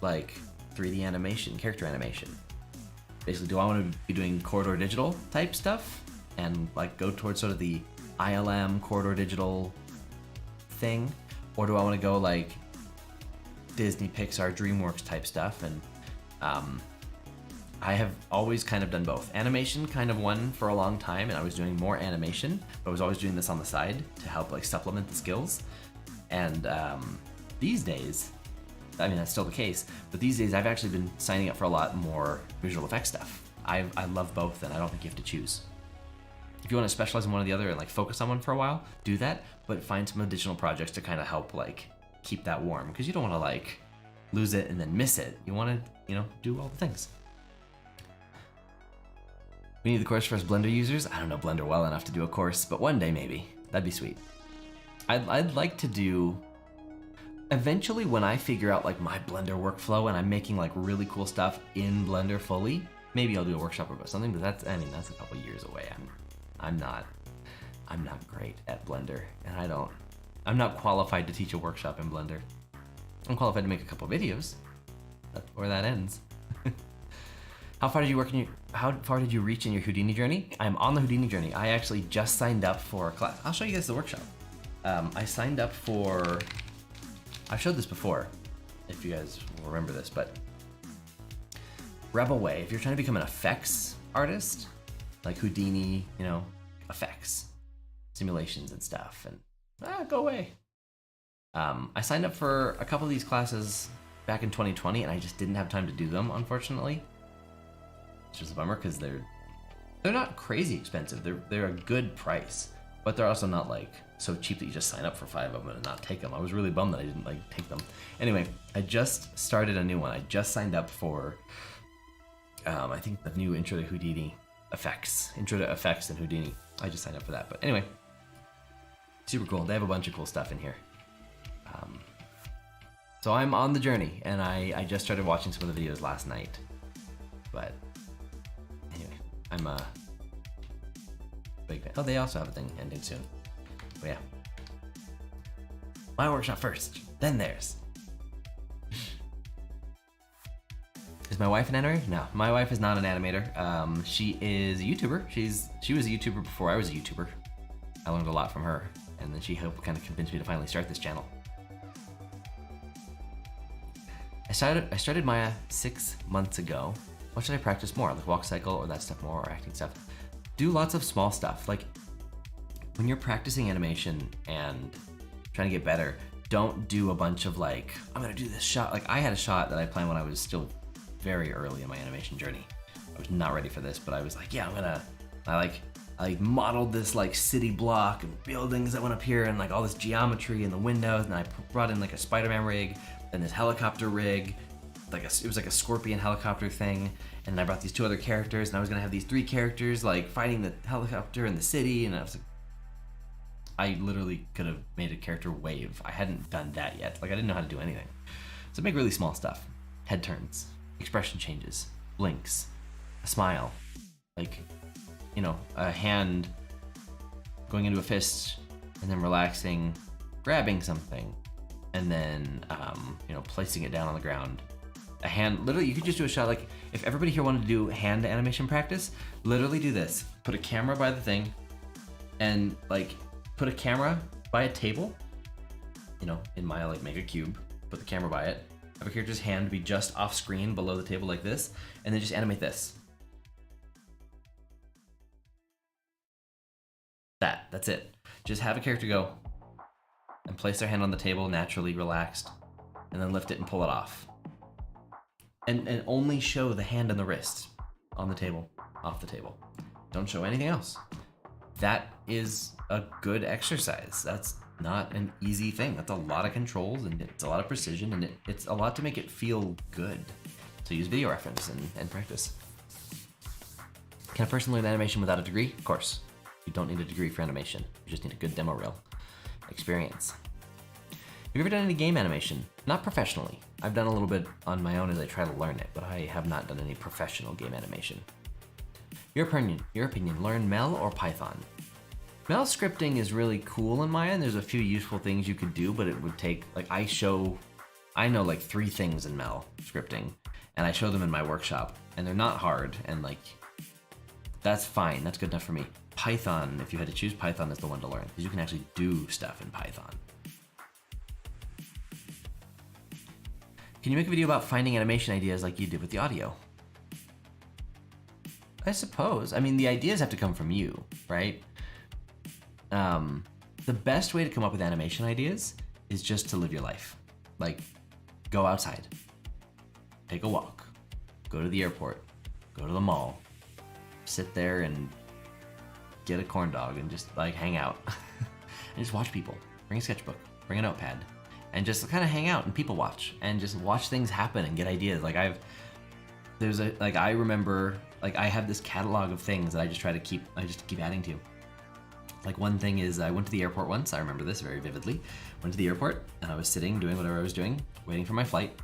like 3D animation, character animation? Basically, do I want to be doing corridor digital type stuff and like go towards sort of the ILM corridor digital thing? Or do I want to go like Disney, Pixar, DreamWorks type stuff? And I have always kind of done both. Animation kind of won for a long time, and I was doing more animation, but I was always doing this on the side to help like supplement the skills. And these days, I mean, that's still the case, but these days I've actually been signing up for a lot more visual effects stuff. I love both, and I don't think you have to choose. If you want to specialize in one or the other and like focus on one for a while, do that, but find some additional projects to kind of help like keep that warm, because you don't want to like lose it and then miss it. You want to, do all the things. We need the course for us Blender users. I don't know Blender well enough to do a course, but one day maybe. That'd be sweet. I'd like to do, eventually when I figure out like my Blender workflow and I'm making like really cool stuff in Blender fully, maybe I'll do a workshop about something, but that's a couple years away. I'm not great at Blender, and I'm not qualified to teach a workshop in Blender. I'm qualified to make a couple videos. That's where that ends. How far did you reach in your Houdini journey? I'm on the Houdini journey. I actually just signed up for a class. I'll show you guys the workshop. I signed up for, I've showed this before, if you guys will remember this, but Rebel Way, if you're trying to become an effects artist, like Houdini, effects, simulations and stuff, and go away. I signed up for a couple of these classes back in 2020, and I just didn't have time to do them, unfortunately. It's just a bummer, because they're not crazy expensive. They're a good price, but they're also not like so cheap that you just sign up for 5 of them and not take them. I was really bummed that I didn't like take them. Anyway, I just started a new one. I just signed up for I think the new Intro to Houdini effects, Intro to Effects in Houdini. I just signed up for that. But anyway, super cool. They have a bunch of cool stuff in here. So I'm on the journey, and I just started watching some of the videos last night. But anyway, I'm a big fan. Oh, they also have a thing ending soon. But yeah. My workshop first, then theirs. Is my wife an animator? No, my wife is not an animator. She is a YouTuber. She was a YouTuber before I was a YouTuber. I learned a lot from her, and then she helped kind of convince me to finally start this channel. I started Maya 6 months ago. What should I practice more? Like walk cycle or that stuff more, or acting stuff? Do lots of small stuff. Like when you're practicing animation and trying to get better, don't do a bunch of like, I'm gonna do this shot. Like I had a shot that I planned when I was still very early in my animation journey. I was not ready for this, but I was like, yeah, I modeled this like city block and buildings that went up here and like all this geometry in the windows, and I brought in like a Spider-Man rig and this helicopter rig, it was like a scorpion helicopter thing, and I brought these 2 other characters, and I was gonna have these 3 characters like fighting the helicopter in the city, and I was like, I literally could have made a character wave. I hadn't done that yet. Like I didn't know how to do anything. So make really small stuff. Head turns, expression changes, blinks, a smile, like, a hand going into a fist and then relaxing, grabbing something, and then, placing it down on the ground. A hand, literally, you could just do a shot. Like if everybody here wanted to do hand animation practice, literally do this. Put a camera by the thing and like put a camera by a table, in Maya, like make a cube, put the camera by it, have a character's hand be just off screen below the table like this, and then just animate this. That's it. Just have a character go and place their hand on the table naturally, relaxed, and then lift it and pull it off. And only show the hand and the wrist on the table, off the table. Don't show anything else. That is a good exercise. That's not an easy thing. That's a lot of controls, and it's a lot of precision, and it's a lot to make it feel good. So use video reference and practice. Can a person learn animation without a degree? Of course. You don't need a degree for animation. You just need a good demo reel experience. Have you ever done any game animation? Not professionally. I've done a little bit on my own as I try to learn it, but I have not done any professional game animation. Your opinion, learn Mel or Python? Mel scripting is really cool in Maya, and there's a few useful things you could do, but it would take, I know like 3 things in Mel scripting, and I show them in my workshop, and they're not hard, and that's fine, that's good enough for me. Python, if you had to choose, Python is the one to learn, because you can actually do stuff in Python. Can you make a video about finding animation ideas like you did with the audio? I suppose. I mean, the ideas have to come from you, right? The best way to come up with animation ideas is just to live your life. Like, go outside, take a walk, go to the airport, go to the mall, sit there and get a corn dog and just hang out and just watch people. Bring a sketchbook, bring a notepad, and just kind of hang out and people watch and just watch things happen and get ideas. I remember, I have this catalog of things that I just keep adding to. Like, one thing is, I went to the airport once, I remember this very vividly. Went to the airport and I was sitting, doing whatever I was doing, waiting for my flight.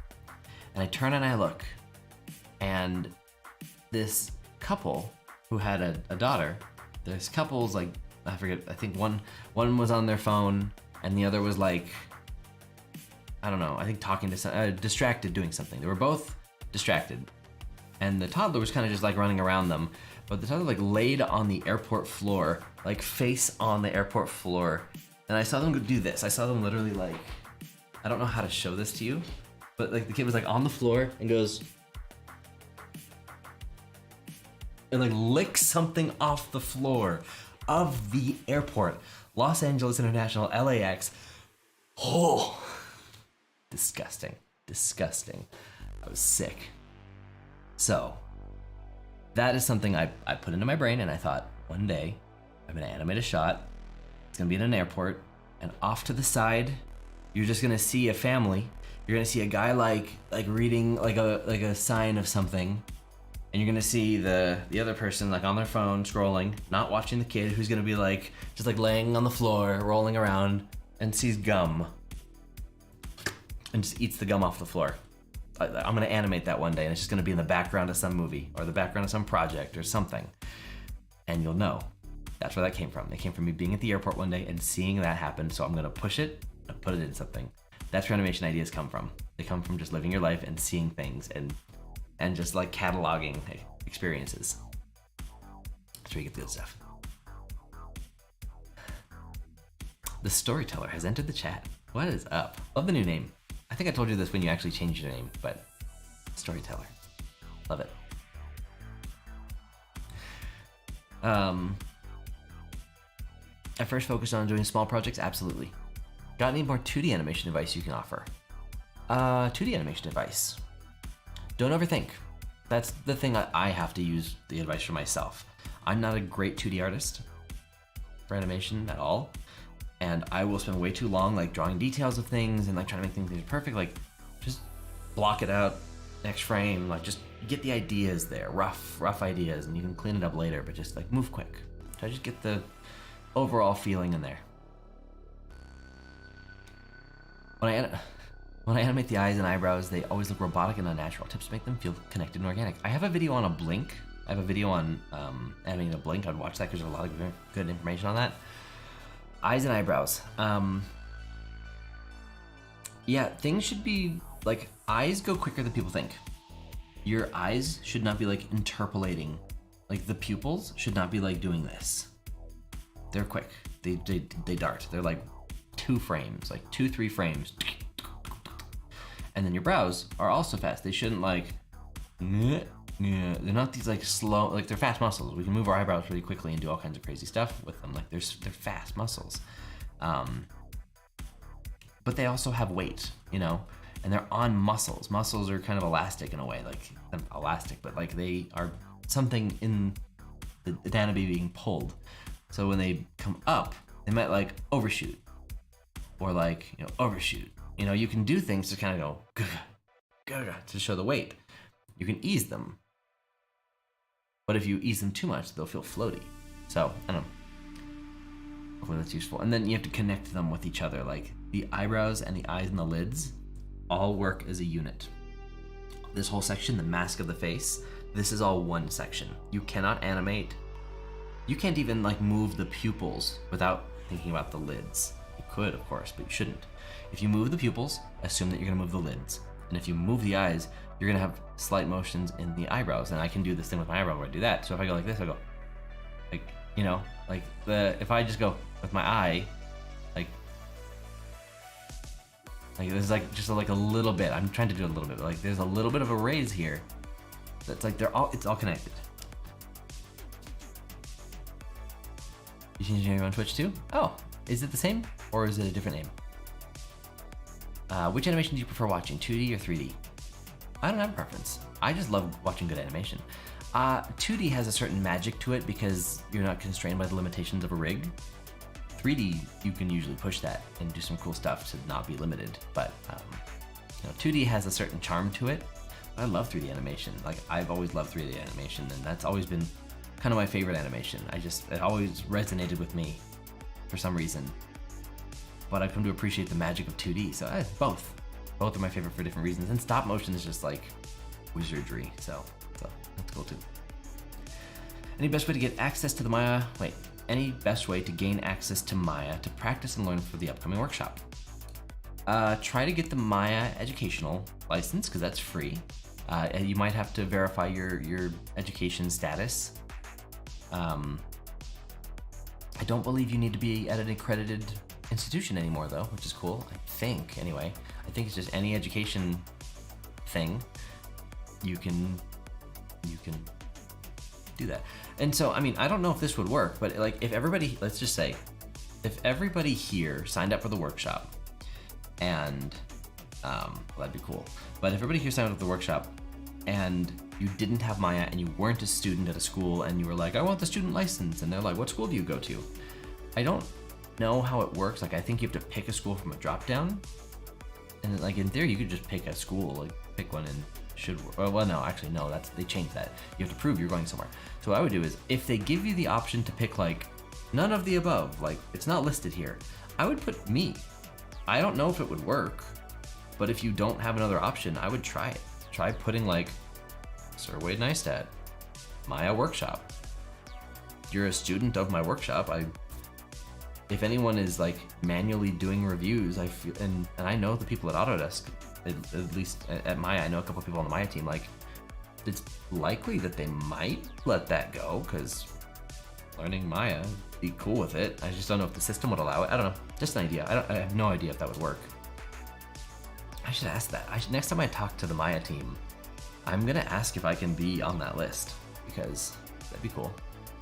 And I turn and I look, and this couple who had a daughter, this couple's I forget, I think one was on their phone and the other was I don't know, I think talking to distracted doing something. They were both distracted. And the toddler was kind of just running around them, but the toddler laid on the airport floor, face on the airport floor. And I saw them do this. I saw them literally I don't know how to show this to you, but the kid was on the floor and goes, and licks something off the floor of the airport. Los Angeles International, LAX. Oh, disgusting. I was sick. So that is something I put into my brain, and I thought, one day I'm gonna animate a shot. It's gonna be in an airport, and off to the side, you're just gonna see a family. You're gonna see a guy reading a sign of something, and you're gonna see the other person on their phone scrolling, not watching the kid who's gonna be just laying on the floor, rolling around, and sees gum, and just eats the gum off the floor. I'm gonna animate that one day, and it's just gonna be in the background of some movie or the background of some project or something, and you'll know that's where that came from. It came from me being at the airport one day and seeing that happen. So I'm gonna push it and put it in something. That's where animation ideas come from. They come from just living your life and seeing things and just cataloging experiences. That's where you get the good stuff. The Storyteller has entered the chat. What is up? Love the new name. I think I told you this when you actually changed your name, but Storyteller. Love it. I first focused on doing small projects, absolutely. Got any more 2D animation advice you can offer? 2D animation advice. Don't overthink. That's the thing I have to use the advice for myself. I'm not a great 2D artist for animation at all. And I will spend way too long drawing details of things and trying to make things perfect. Just block it out, next frame, just get the ideas there, rough ideas, and you can clean it up later, but just move quick. Try to just get the overall feeling in there. When I animate the eyes and eyebrows, they always look robotic and unnatural. Tips to make them feel connected and organic. I have a video on a blink. I have a video on animating a blink. I'd watch that because there's a lot of good information on that. Eyes and eyebrows. Yeah, things should be eyes go quicker than people think. Your eyes should not be interpolating. The pupils should not be doing this. They're quick. They dart. They're 2 frames, like 2-3 frames. And then your brows are also fast. They shouldn't like, they're not these like slow, like they're fast muscles. We can move our eyebrows really quickly and do all kinds of crazy stuff with them. Like they're fast muscles. But they also have weight, you know, and they're on muscles. Muscles are kind of elastic in a way, like elastic, but like they are something in the anatomy being pulled. So when they come up, they might like overshoot or like, you know, overshoot. You know, you can do things to kind of go gaga to show the weight. You can ease them. But if you ease them too much, they'll feel floaty. So, I don't know. Hopefully that's useful. And then you have to connect them with each other. Like the eyebrows and the eyes and the lids all work as a unit. This whole section, the mask of the face, this is all one section. You cannot animate. You can't even like move the pupils without thinking about the lids. You could, of course, but you shouldn't. If you move the pupils, assume that you're gonna move the lids. And if you move the eyes, you're gonna have slight motions in the eyebrows. And I can do this thing with my eyebrow where I do that. So if I go like this, I go like, you know, like if I just go with my eye, like there's like just like a little bit. I'm trying to do a little bit. Like there's a little bit of a raise here. That's like it's all connected. You changing your name on Twitch too? Oh, is it the same or is it a different name? Which animation do you prefer watching, 2D or 3D? I don't have a preference. I just love watching good animation. 2D has a certain magic to it because you're not constrained by the limitations of a rig. 3D, you can usually push that and do some cool stuff to not be limited. But you know, 2D has a certain charm to it. I love 3D animation. Like I've always loved 3D animation, and that's always been kind of my favorite animation. It always resonated with me for some reason. But I've come to appreciate the magic of 2D. So both are my favorite for different reasons. And stop motion is just like wizardry. So that's cool too. Any best way to get access to the Maya? Any best way to gain access to Maya to practice and learn for the upcoming workshop? Try to get the Maya educational license because that's free. You might have to verify your education status. I don't believe you need to be at an accredited institution anymore though, which is cool. I think anyway. I think it's just any education thing. You can do that. And so, I mean, I don't know if this would work, but like if everybody, let's just say, if everybody here signed up for the workshop and, well, that'd be cool. But if everybody here signed up for the workshop and you didn't have Maya and you weren't a student at a school and you were like, I want the student license. And they're like, what school do you go to? I don't know how it works. Like, I think you have to pick a school from a drop down. And like in theory, you could just pick a school, like pick one and should, well, no, actually, no, they changed that. You have to prove you're going somewhere. So what I would do is if they give you the option to pick like none of the above, like it's not listed here, I would put me. I don't know if it would work, but if you don't have another option, I would try it. Try putting like Sir Wade Neistat, Maya workshop. You're a student of my workshop. If anyone is like manually doing reviews, I feel, and I know the people at Autodesk, at least at Maya, I know a couple of people on the Maya team, like it's likely that they might let that go because learning Maya, be cool with it. I just don't know if the system would allow it. I don't know, just an idea. I have no idea if that would work. I should ask that. Next time I talk to the Maya team, I'm gonna ask if I can be on that list because that'd be cool.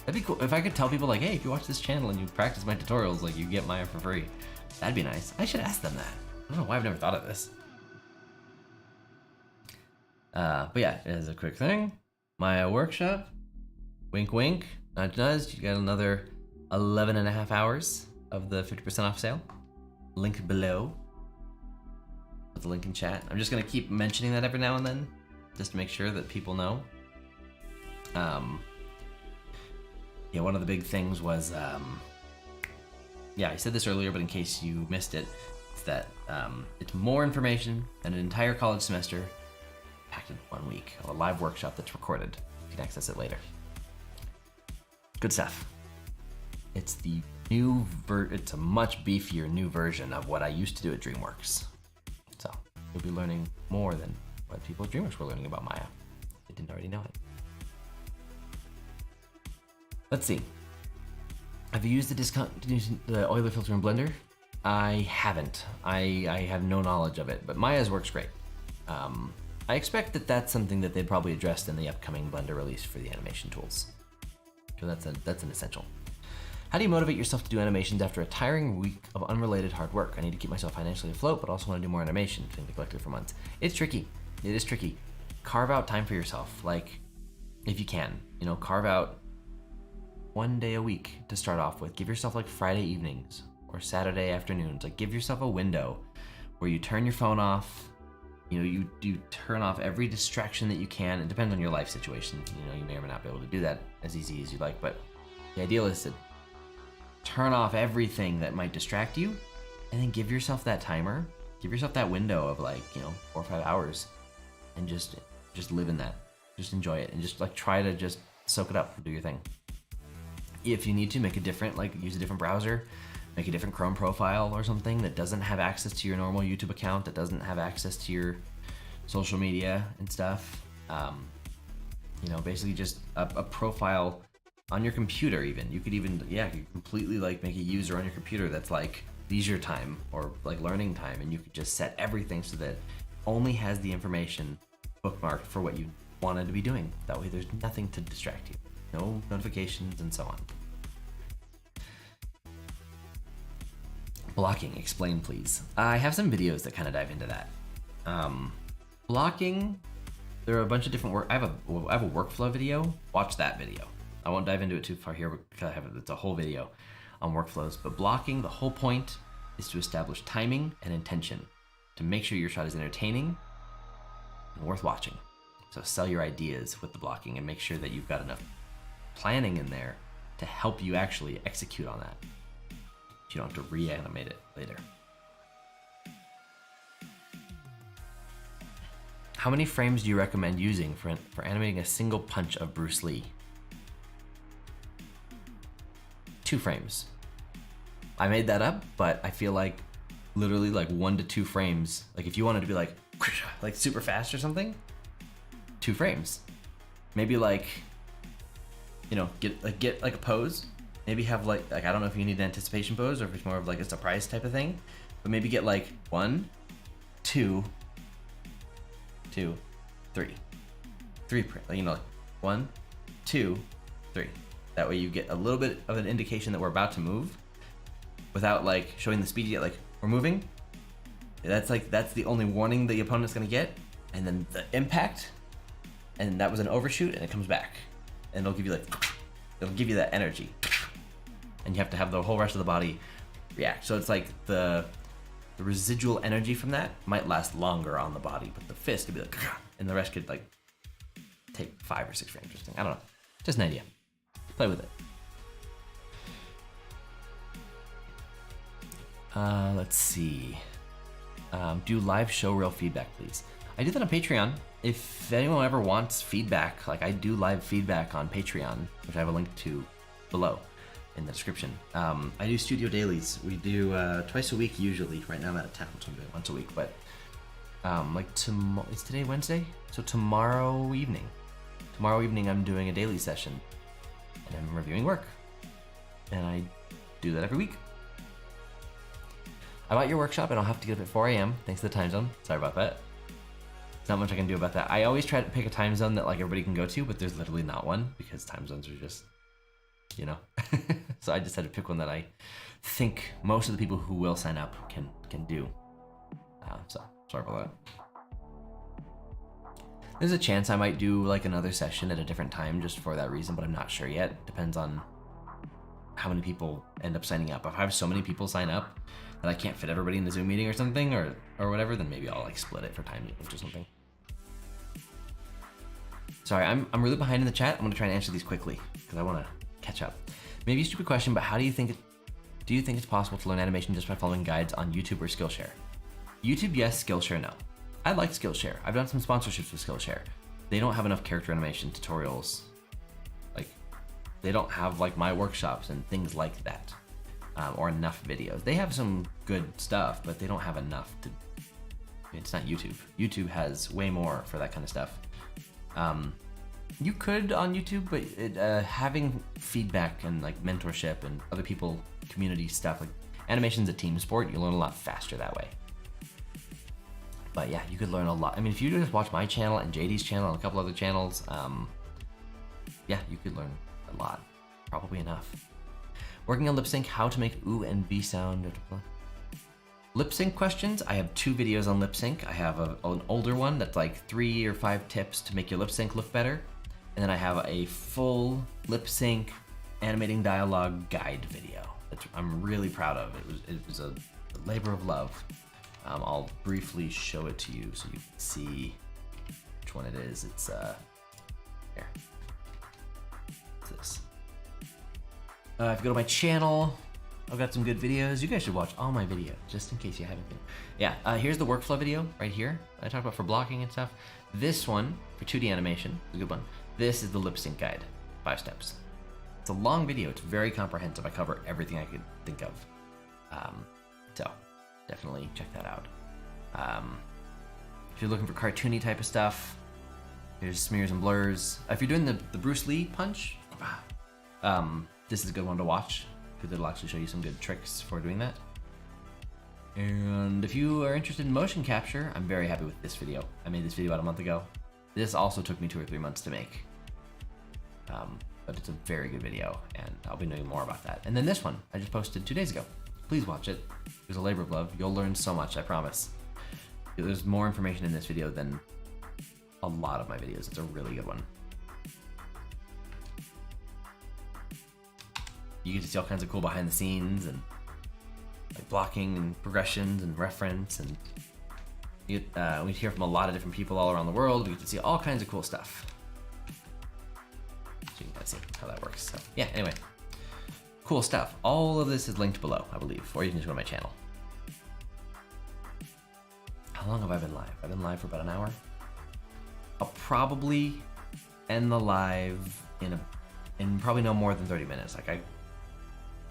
That'd be cool if I could tell people like, hey, if you watch this channel and you practice my tutorials, like you get Maya for free. That'd be nice. I should ask them that. I don't know why I've never thought of this. But yeah, as a quick thing, Maya workshop, wink wink, nudge nudge, you got another 11 and a half hours of the 50% off sale. Link below. Put the link in chat. I'm just gonna keep mentioning that every now and then, just to make sure that people know. Yeah, one of the big things was, yeah, I said this earlier, but in case you missed it, it's that it's more information than an entire college semester packed in 1 week of a live workshop that's recorded. You can access it later. Good stuff. It's the new it's a much beefier new version of what I used to do at DreamWorks. So you'll be learning more than what people at DreamWorks were learning about Maya. They didn't already know it. Let's see. Have you used the Euler filter in Blender? I haven't. I have no knowledge of it, but Maya's works great. I expect that that's something that they'd probably addressed in the upcoming Blender release for the animation tools. So that's an essential. How do you motivate yourself to do animations after a tiring week of unrelated hard work? I need to keep myself financially afloat, but also want to do more animation. Been neglected for months. It's tricky. It is tricky. Carve out time for yourself. Like, if you can, carve out one day a week to start off with. Give yourself like Friday evenings or Saturday afternoons. Like, give yourself a window where you turn your phone off. You turn off every distraction that you can. It depends on your life situation. You may or may not be able to do that as easy as you like, but the ideal is to turn off everything that might distract you, and then give yourself that timer. Give yourself that window of 4 or 5 hours, and just live in that. Just enjoy it, and just try to just soak it up and do your thing. If you need to, make a different, use a different browser, make a different Chrome profile or something that doesn't have access to your normal YouTube account, that doesn't have access to your social media and stuff. Basically just a profile on your computer. Even you could completely make a user on your computer that's leisure time or learning time, and you could just set everything so that it only has the information bookmarked for what you wanted to be doing. That way there's nothing to distract you, no notifications and so on. Blocking, explain please. I have some videos that kind of dive into that. Blocking, there are a bunch of different I have a workflow video. Watch that video. I won't dive into it too far here because it's a whole video on workflows. But blocking, the whole point is to establish timing and intention to make sure your shot is entertaining and worth watching. So sell your ideas with the blocking and make sure that you've got enough planning in there to help you actually execute on that. You don't have to reanimate it later. How many frames do you recommend using for animating a single punch of Bruce Lee? 2 frames. I made that up, but I feel literally 1 to 2 frames. If you wanted to be super fast or something, 2 frames. Maybe get a pose. Maybe have I don't know if you need an anticipation pose or if it's more of a surprise type of thing, but maybe get 1, 2, 2, 3. 3, 1, 2, 3. That way you get a little bit of an indication that we're about to move without showing the speed yet. We're moving. That's the only warning the opponent's gonna get, and then the impact, and that was an overshoot, and it comes back, and it'll give you that energy, and you have to have the whole rest of the body react. So it's the residual energy from that might last longer on the body, but the fist could be and the rest could take 5 or 6 frames or something. I don't know. Just an idea. Play with it. Let's see. Do live show real feedback, please. I do that on Patreon. If anyone ever wants feedback, I do live feedback on Patreon, which I have a link to below in the description. I do studio dailies. We do twice a week usually. Right now I'm out of town, so I'm doing once a week. But is today Wednesday? So tomorrow evening I'm doing a daily session, and I'm reviewing work, and I do that every week. I bought your workshop, and I'll have to get up at 4 a.m. thanks to the time zone. Sorry about that. There's not much I can do about that. I always try to pick a time zone that everybody can go to, but there's literally not one because time zones are just, So I just had to pick one that I think most of the people who will sign up can do. So sorry about that. There's a chance I might do another session at a different time just for that reason, but I'm not sure yet. Depends on how many people end up signing up. If I have so many people sign up that I can't fit everybody in the Zoom meeting or something or whatever, then maybe I'll split it for time zones or something. Sorry, I'm really behind in the chat. I'm gonna try and answer these quickly because I want to catch up. Maybe a stupid question, but do you think it's possible to learn animation just by following guides on YouTube or Skillshare? YouTube, yes. Skillshare, no. I like Skillshare. I've done some sponsorships with Skillshare. They don't have enough character animation tutorials. They don't have my workshops and things like that, or enough videos. They have some good stuff, but they don't have enough to. It's not YouTube. YouTube has way more for that kind of stuff. You could on YouTube, but having feedback and mentorship and other people, community stuff, Animation's a team sport. You learn a lot faster that way. But yeah, you could learn a lot. I mean, if you just watch my channel and JD's channel and a couple other channels, yeah, you could learn a lot. Probably enough. Working on lip sync, how to make ooh and B sound. Lip sync questions, I have 2 videos on lip sync. I have an older one that's like 3 or 5 tips to make your lip sync look better. And then I have a full lip sync animating dialogue guide video that I'm really proud of. It was a labor of love. I'll briefly show it to you so you can see which one it is. It's here. It's this. If you go to my channel, I've got some good videos. You guys should watch all my videos, just in case you haven't been. Yeah, here's the workflow video right here. I talked about for blocking and stuff. This one, for 2D animation, is a good one. This is the lip sync guide, 5 steps. It's a long video, it's very comprehensive. I cover everything I could think of. So, definitely check that out. If you're looking for cartoony type of stuff, here's smears and blurs. If you're doing the Bruce Lee punch, this is a good one to watch, because it'll actually show you some good tricks for doing that. And if you are interested in motion capture, I'm very happy with this video. I made this video about a month ago. This also took me 2 or 3 months to make. But it's a very good video, and I'll be knowing more about that. And then this one, I just posted 2 days ago. Please watch it. It was a labor of love. You'll learn so much, I promise. There's more information in this video than a lot of my videos. It's a really good one. You get to see all kinds of cool behind the scenes and like blocking and progressions and reference, and we hear from a lot of different people all around the world. We get to see all kinds of cool stuff. So you can see how that works. So yeah, anyway, cool stuff. All of this is linked below, I believe, or you can just go to my channel. How long have I been live? I've been live for about an hour. I'll probably end the live in probably no more than 30 minutes. Like I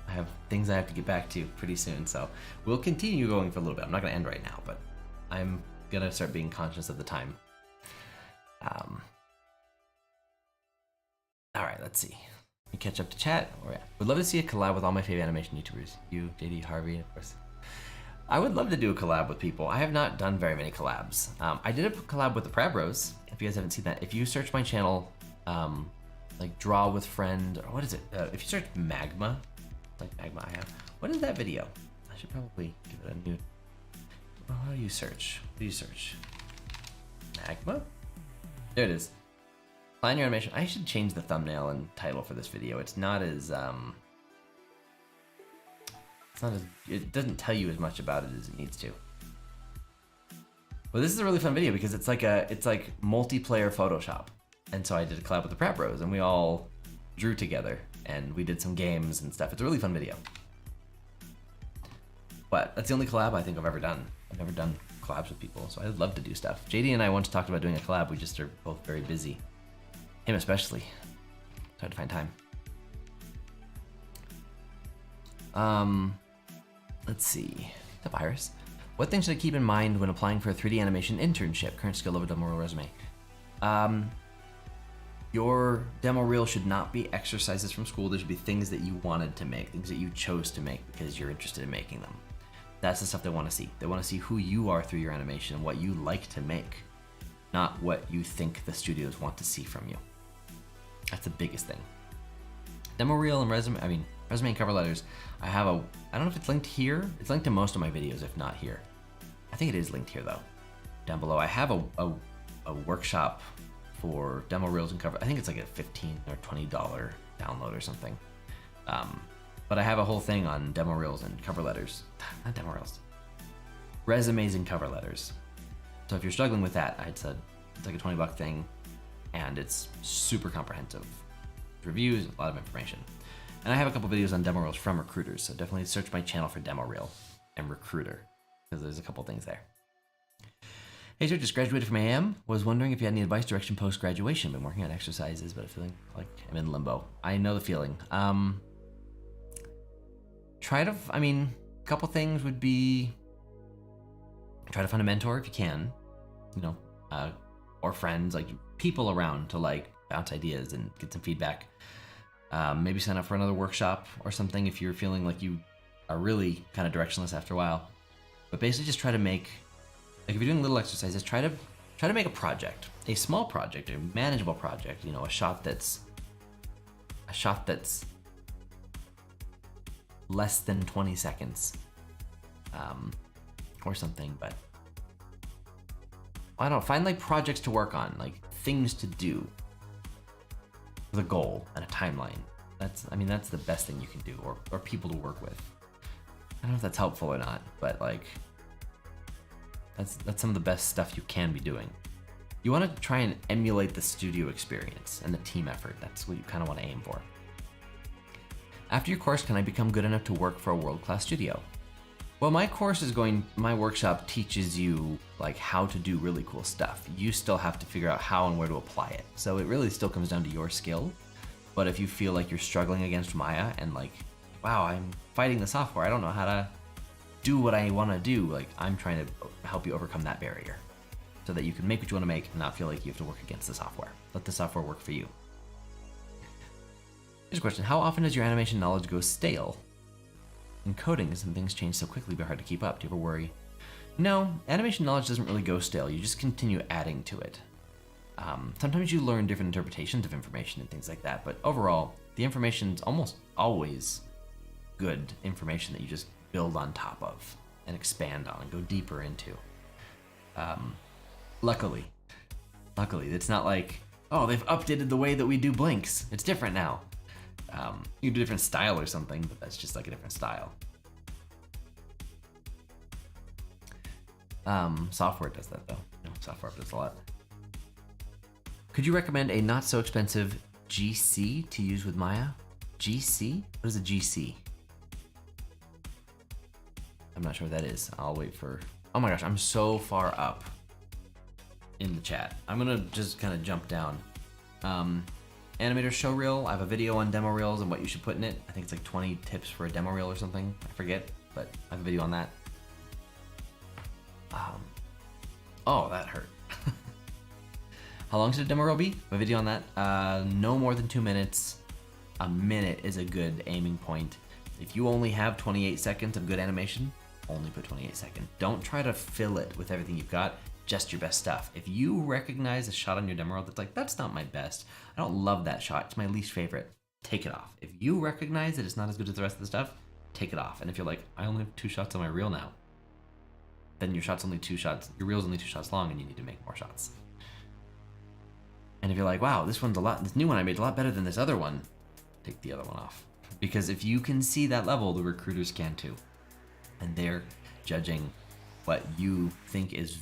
have things I have to get back to pretty soon, so we'll continue going for a little bit. I'm not gonna end right now, but I'm gonna start being conscious of the time. All right, let's see. We catch up to chat. Or yeah, would love to see a collab with all my favorite animation YouTubers. You, JD, Harvey, of course. I would love to do a collab with people. I have not done very many collabs. I did a collab with the Prab Bros. If you guys haven't seen that, if you search my channel, like Draw with Friend, or what is it? If you search Magma, like Magma I have. What is that video? I should probably give it a new. How do you search? What do you search? Magma? There it is. Plan your animation. I should change the thumbnail and title for this video. It's not as it doesn't tell you as much about it as it needs to. Well, this is a really fun video because it's like multiplayer Photoshop. And so I did a collab with the Prab Bros, and we all drew together and we did some games and stuff. It's a really fun video. But that's the only collab I think I've ever done. I've never done collabs with people, so I'd love to do stuff. JD and I once talked about doing a collab. We just are both very busy. Him especially. It's hard to find time. Let's see. What's up, Iris? What things should I keep in mind when applying for a 3D animation internship? Current skill level, demo reel, resume. Your demo reel should not be exercises from school. There should be things that you wanted to make, things that you chose to make because you're interested in making them. That's the stuff they want to see. They want to see who you are through your animation and what you like to make, not what you think the studios want to see from you. That's the biggest thing. Demo reel and resume and cover letters. I don't know if it's linked here. It's linked to most of my videos, if not here. I think it is linked here though. Down below, I have a workshop for demo reels and cover. I think it's like a $15 or $20 download or something. But I have a whole thing on demo reels and cover letters. Not demo reels. Resumes and cover letters. So if you're struggling with that, I'd say it's like a $20 thing, and it's super comprehensive. Reviews, a lot of information. And I have a couple videos on demo reels from recruiters, so definitely search my channel for demo reel and recruiter, because there's a couple things there. Hey sir, just graduated from AM. Was wondering if you had any advice, direction post-graduation. Been working on exercises, but feeling like I'm in limbo. I know the feeling. A couple things would be try to find a mentor if you can, or friends, like people around to like bounce ideas and get some feedback. Maybe sign up for another workshop or something if you're feeling like you are really kind of directionless after a while. But basically just try to make, like if you're doing little exercises, try to make a project, a small project, a manageable project, you know, a shot that's less than 20 seconds, or something. But I don't know, find like projects to work on, like things to do with a goal and a timeline. That's the best thing you can do, or people to work with. I don't know if that's helpful or not, but like that's some of the best stuff you can be doing. You want to try and emulate the studio experience and the team effort. That's what you kind of want to aim for. After your course, can I become good enough to work for a world-class studio? Well, my workshop teaches you like how to do really cool stuff. You still have to figure out how and where to apply it. So it really still comes down to your skill. But if you feel like you're struggling against Maya and like, wow, I'm fighting the software, I don't know how to do what I want to do, like I'm trying to help you overcome that barrier so that you can make what you want to make and not feel like you have to work against the software. Let the software work for you. Here's a question. How often does your animation knowledge go stale? In coding, some things change so quickly, but hard to keep up. Do you ever worry? No, animation knowledge doesn't really go stale. You just continue adding to it. Sometimes you learn different interpretations of information and things like that, but overall, the information's almost always good information that you just build on top of and expand on and go deeper into. Luckily, it's not like, oh, they've updated the way that we do blinks. It's different now. You do a different style or something, but that's just like a different style. Software does that though. No, software does a lot. Could you recommend a not so expensive GC to use with Maya? GC? What is a GC? I'm not sure what that is. I'll wait for... Oh my gosh, I'm so far up in the chat. I'm gonna just kind of jump down. Animators show reel. I have a video on demo reels and what you should put in it. I think it's like 20 tips for a demo reel or something. I forget, but I have a video on that. Oh, that hurt. How long should a demo reel be? A video on that? No more than 2 minutes. A minute is a good aiming point. If you only have 28 seconds of good animation, only put 28 seconds. Don't try to fill it with everything you've got, just your best stuff. If you recognize a shot on your demo reel that's like, that's not my best, I don't love that shot, it's my least favorite, take it off. If you recognize that it's not as good as the rest of the stuff, take it off. And if you're like, I only have 2 shots on my reel now, then your shot's only 2 shots, your reel's only 2 shots long and you need to make more shots. And if you're like, wow, this new one I made a lot better than this other one, take the other one off. Because if you can see that level, the recruiters can too. And they're judging what you think is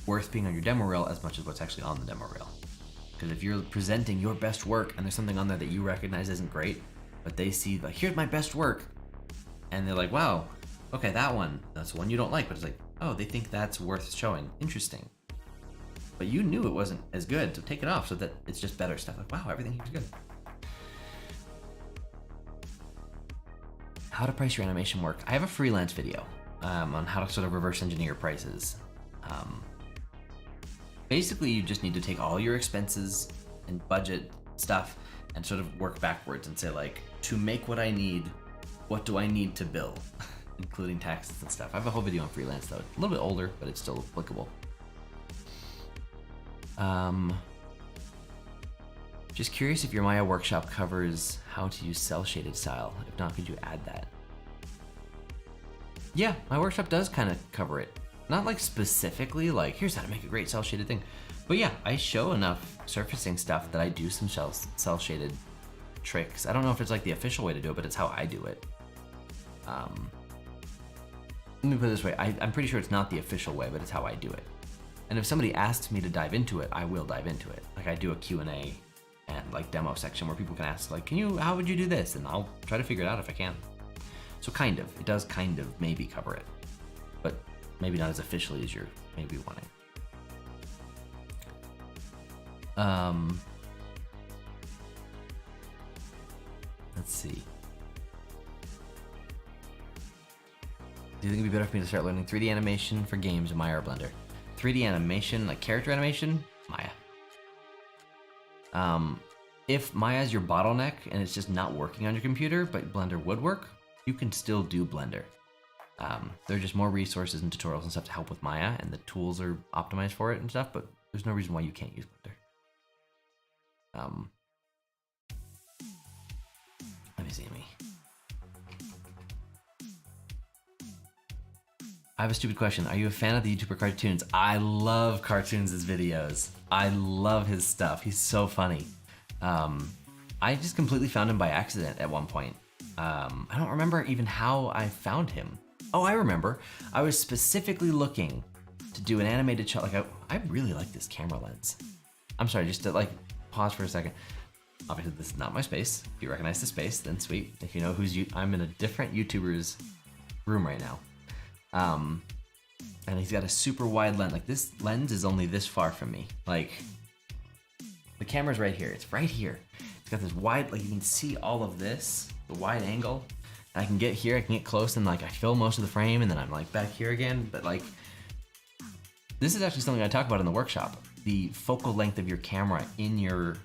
worth being on your demo reel as much as what's actually on the demo reel. Because if you're presenting your best work and there's something on there that you recognize isn't great, but they see like, here's my best work, and they're like, wow, okay, that's the one you don't like, but it's like, oh, they think that's worth showing. Interesting. But you knew it wasn't as good, so take it off so that it's just better stuff. Like, wow, everything here's good. How to price your animation work. I have a freelance video on how to sort of reverse engineer prices. Basically, you just need to take all your expenses and budget stuff and sort of work backwards and say like, to make what I need, what do I need to bill? Including taxes and stuff. I have a whole video on freelance though. A little bit older, but it's still applicable. Just curious if your Maya workshop covers how to use cell shaded style. If not, could you add that? Yeah, my workshop does kind of cover it. Not like specifically like, here's how to make a great cell shaded thing. But yeah, I show enough surfacing stuff that I do some cell shaded tricks. I don't know if it's like the official way to do it, but it's how I do it. Let me put it this way. I'm pretty sure it's not the official way, but it's how I do it. And if somebody asks me to dive into it, I will dive into it. Like I do a Q&A and like demo section where people can ask like, how would you do this? And I'll try to figure it out if I can. So it does kind of maybe cover it, but maybe not as officially as you're maybe wanting. Let's see. Do you think it'd be better for me to start learning 3D animation for games in Maya or Blender? 3D animation, like character animation, Maya. If Maya is your bottleneck and it's just not working on your computer, but Blender would work, you can still do Blender. There are just more resources and tutorials and stuff to help with Maya, and the tools are optimized for it and stuff, but there's no reason why you can't use Blender. Let me see me. I have a stupid question. Are you a fan of the YouTuber Cartoons? I love Cartoons' videos. I love his stuff. He's so funny. I just completely found him by accident at one point. I don't remember even how I found him. Oh, I remember. I was specifically looking to do an animated shot. Like I really like this camera lens. I'm sorry, just to like pause for a second. Obviously, this is not my space. If you recognize the space, then sweet. If you know who's I'm in a different YouTuber's room right now. And he's got a super wide lens. Like this lens is only this far from me. Like the camera's right here. It's right here. It's got this wide, like you can see all of this, the wide angle. And I can get here, I can get close, and like I fill most of the frame, and then I'm like back here again. But like, this is actually something I talk about in the workshop. The focal length of your camera in your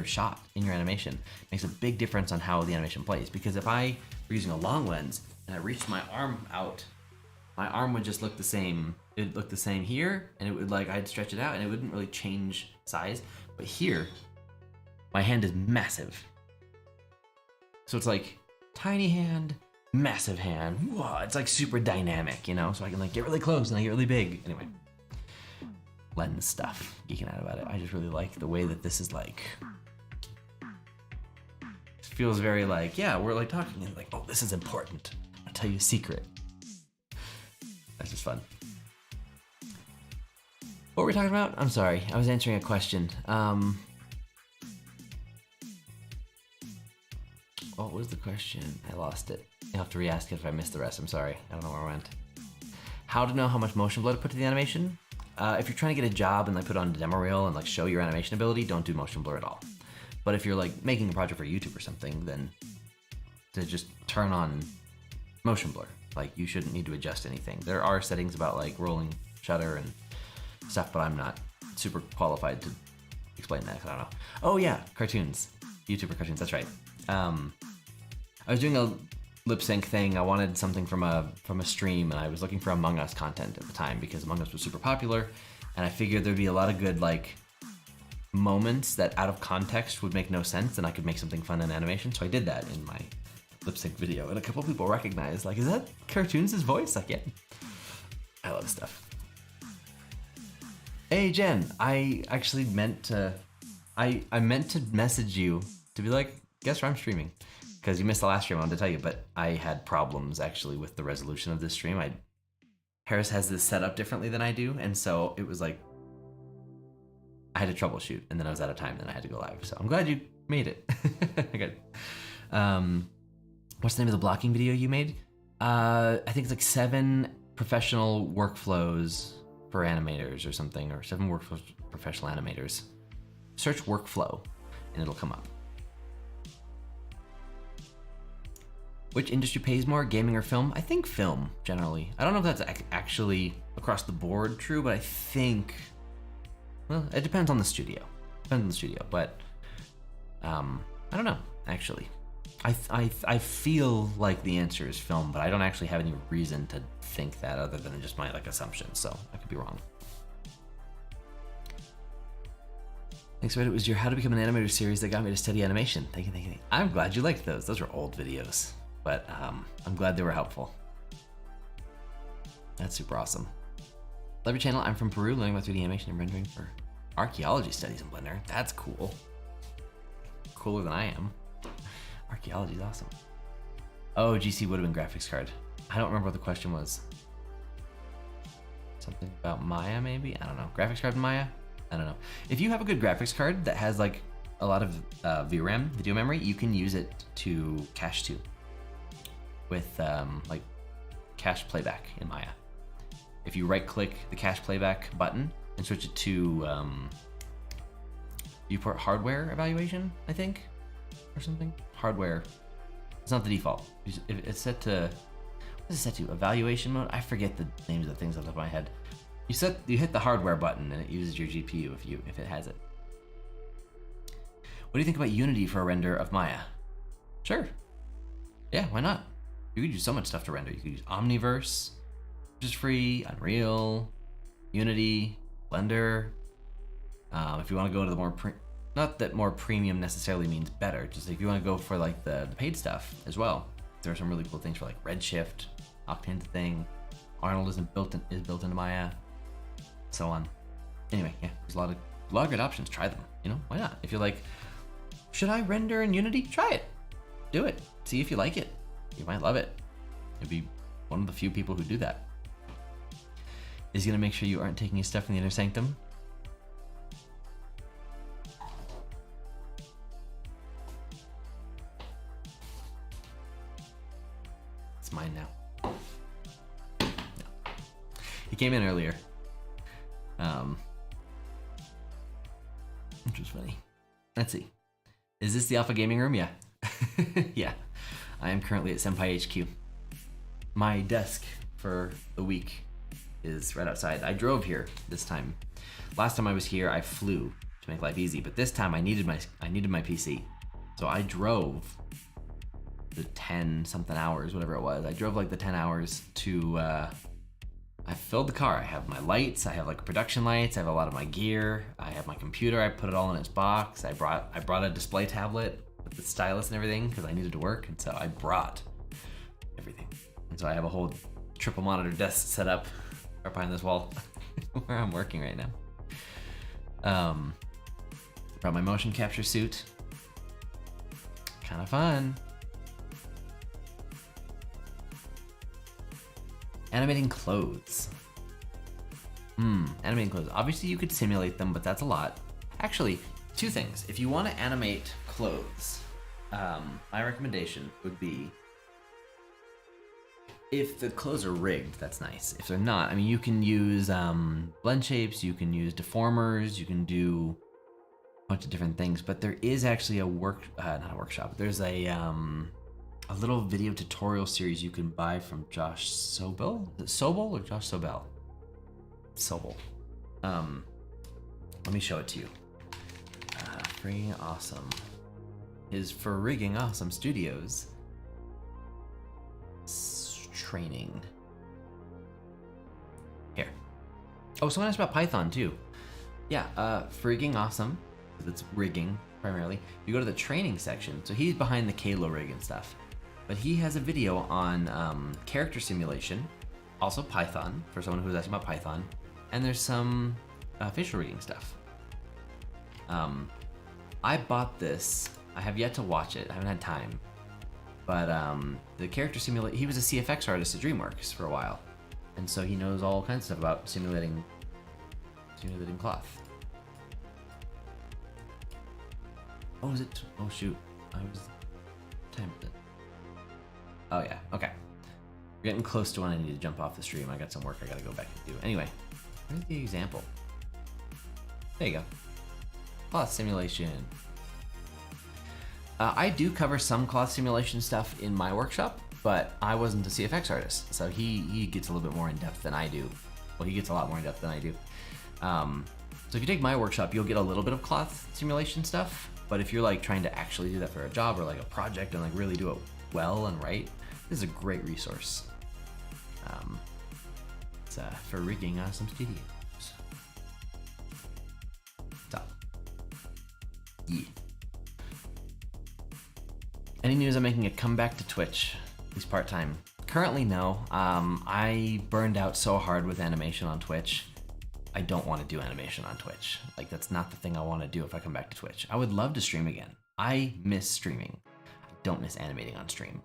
shot, in your animation, makes a big difference on how the animation plays. Because if I were using a long lens and I reached my arm out, my arm would just look the same. It'd look the same here, and it would like, I'd stretch it out and it wouldn't really change size. But here, my hand is massive. So it's like tiny hand, massive hand. Whoa, it's like super dynamic, you know? So I can like get really close and I get really big. Anyway, lens stuff, geeking out about it. I just really like the way that this is like, it feels very like, yeah, we're like talking and like, oh, this is important. I'll tell you a secret. That's just fun. What were we talking about? I'm sorry, I was answering a question. What was the question? I lost it. You'll have to re-ask it if I missed the rest. I'm sorry. I don't know where I went. How to know how much motion blur to put to the animation? If you're trying to get a job and like put on a demo reel and like show your animation ability, don't do motion blur at all. But if you're like making a project for YouTube or something, then to just turn on motion blur. Like you shouldn't need to adjust anything. There are settings about like rolling shutter and stuff, but I'm not super qualified to explain that. I don't know. Oh yeah, cartoons. YouTuber cartoons, that's right. I was doing a lip sync thing. I wanted something from a stream, and I was looking for Among Us content at the time because Among Us was super popular, and I figured there'd be a lot of good like moments that out of context would make no sense, and I could make something fun in animation. So I did that in my lip sync video, and a couple people recognized, like, is that Cartoons' voice? Like, yeah. I love stuff. Hey Jen, I actually meant to, I meant to message you to be like, guess where I'm streaming? Because you missed the last stream, I wanted to tell you, but I had problems actually with the resolution of this stream. Harris has this set up differently than I do, and so it was like, I had to troubleshoot, and then I was out of time, and then I had to go live. So I'm glad you made it. Okay. What's the name of the blocking video you made? I think it's like 7 professional workflows for animators or something, or 7 workflows for professional animators. Search workflow, and it'll come up. Which industry pays more, gaming or film? I think film, generally. I don't know if that's actually across the board true, but I think, well, it depends on the studio. Depends on the studio, but I don't know, actually. I feel like the answer is film, but I don't actually have any reason to think that other than just my like assumptions, so I could be wrong. Thanks, Reddit. It was your How to Become an Animator series that got me to study animation. Thank you, thank you. I'm glad you liked those. Those were old videos, but I'm glad they were helpful. That's super awesome. Love your channel. I'm from Peru, learning about 3D animation and rendering for archaeology studies in Blender. That's cool. Cooler than I am. Archaeology is awesome. Oh, GC would have been graphics card. I don't remember what the question was. Something about Maya, maybe? I don't know. Graphics card in Maya? I don't know. If you have a good graphics card that has like a lot of VRAM, video memory, you can use it to cache to with like cache playback in Maya. If you right click the cache playback button and switch it to viewport hardware evaluation, I think, or something. Hardware. It's not the default. It's set to, what is it set to? Evaluation mode? I forget the names of the things off the top of my head. You hit the hardware button and it uses your GPU if it has it. What do you think about Unity for a render of Maya? Sure. Yeah, why not? You could use so much stuff to render. You could use Omniverse, which is free, Unreal, Unity, Blender. If you want to go to the more not that more premium necessarily means better, just if you want to go for like the paid stuff as well, there are some really cool things for like Redshift, Octane thing, Arnold is built into Maya, so on. Anyway, yeah, there's a lot of good options. Try them. Why not? If you're like, should I render in Unity? Try it. Do it. See if you like it. You might love it. You'd be one of the few people who do that. Is he gonna make sure you aren't taking his stuff in the inner sanctum? It's mine now. No. He came in earlier. Which was funny. Let's see. Is this the Alpha Gaming Room? Yeah. Yeah. I am currently at Senpai HQ. My desk for the week is right outside. I drove here this time. Last time I was here, I flew to make life easy, but this time I needed my PC. So I drove the 10 something hours, whatever it was. I drove like the 10 hours to I filled the car. I have my lights, I have like production lights, I have a lot of my gear, I have my computer, I put it all in its box. I brought a display tablet with the stylus and everything because I needed to work, and so I brought everything. And so I have a whole triple monitor desk set up right behind this wall where I'm working right now. Brought my motion capture suit. Kind of fun. Animating clothes. Animating clothes. Obviously you could simulate them, but that's a lot. Actually, two things. If you want to animate clothes, my recommendation would be, if the clothes are rigged, that's nice. If they're not, I mean, you can use blend shapes, you can use deformers, you can do a bunch of different things, but there is actually not a workshop, there's a little video tutorial series you can buy from Josh Sobel. Is it Sobel or Josh Sobel? Sobel. Let me show it to you. Freaking awesome. Is for rigging awesome studios. Training. Here. Oh, someone asked about Python too. Yeah, frigging awesome. It's rigging primarily. You go to the training section. So he's behind the Kalo rig and stuff. But he has a video on character simulation, also Python, for someone who's asking about Python, and there's some facial rigging stuff. I bought this. I have yet to watch it. I haven't had time. But the character simulation, he was a CFX artist at DreamWorks for a while. And so he knows all kinds of stuff about simulating cloth. Oh, is it? Oh, shoot. I was tempted. Oh yeah, okay. We're getting close to when I need to jump off the stream. I got some work I gotta go back and do. Anyway, where's the example? There you go. Cloth simulation. I do cover some cloth simulation stuff in my workshop, but I wasn't a CFX artist, so he gets a little bit more in depth than I do. Well, he gets a lot more in depth than I do. So if you take my workshop, you'll get a little bit of cloth simulation stuff, but if you're like trying to actually do that for a job or like a project and like really do it well and right, this is a great resource. It's for rigging some studios. So, yeah. Any news on making a comeback to Twitch, at least part-time? Currently, no. I burned out so hard with animation on Twitch. I don't want to do animation on Twitch. Like, that's not the thing I want to do if I come back to Twitch. I would love to stream again. I miss streaming. I don't miss animating on stream.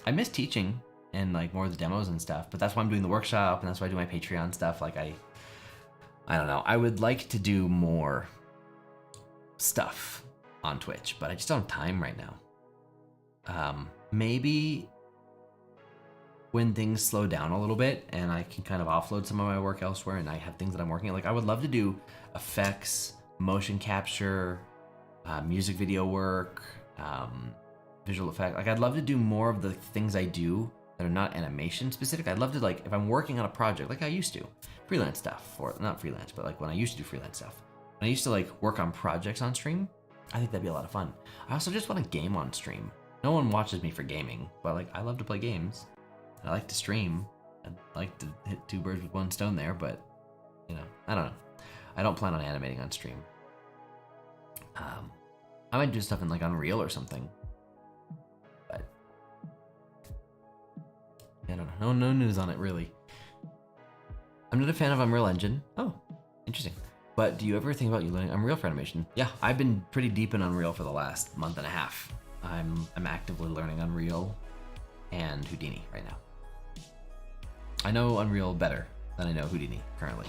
I miss teaching and like more of the demos and stuff, but that's why I'm doing the workshop and that's why I do my Patreon stuff. Like I don't know. I would like to do more stuff on Twitch, but I just don't have time right now. Maybe when things slow down a little bit and I can kind of offload some of my work elsewhere and I have things that I'm working on. Like I would love to do effects, motion capture, music video work, visual effect. Like I'd love to do more of the things I do that are not animation specific. I'd love to, like, if I'm working on a project like I used to, freelance stuff, or not freelance, but like when I used to do freelance stuff, when I used to like work on projects on stream, I think that'd be a lot of fun. I also just want to game on stream. No one watches me for gaming, but like I love to play games. I like to stream. I'd like to hit two birds with one stone there, but you know, I don't know. I don't plan on animating on stream. I might do stuff in like Unreal or something, but I don't know. No news on it really. I'm not a fan of Unreal Engine. Oh, interesting. But do you ever think about you learning Unreal for animation? Yeah, I've been pretty deep in Unreal for the last month and a half. I'm actively learning Unreal and Houdini right now. I know Unreal better than I know Houdini currently.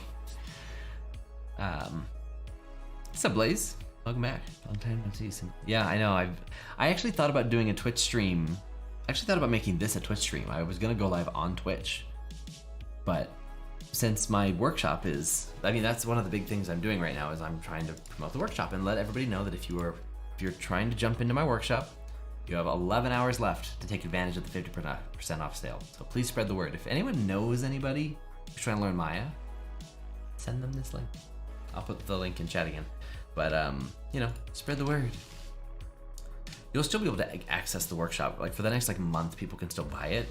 What's up, Blaze? Welcome back. Long time no see. Yeah, I know. I actually thought about doing a Twitch stream. I actually thought about making this a Twitch stream. I was gonna go live on Twitch, but since my workshop is, I mean, that's one of the big things I'm doing right now is I'm trying to promote the workshop and let everybody know that if you're trying to jump into my workshop, you have 11 hours left to take advantage of the 50% off sale. So please spread the word. If anyone knows anybody who's trying to learn Maya, send them this link. I'll put the link in chat again. But, you know, spread the word. You'll still be able to access the workshop. Like for the next like month, people can still buy it.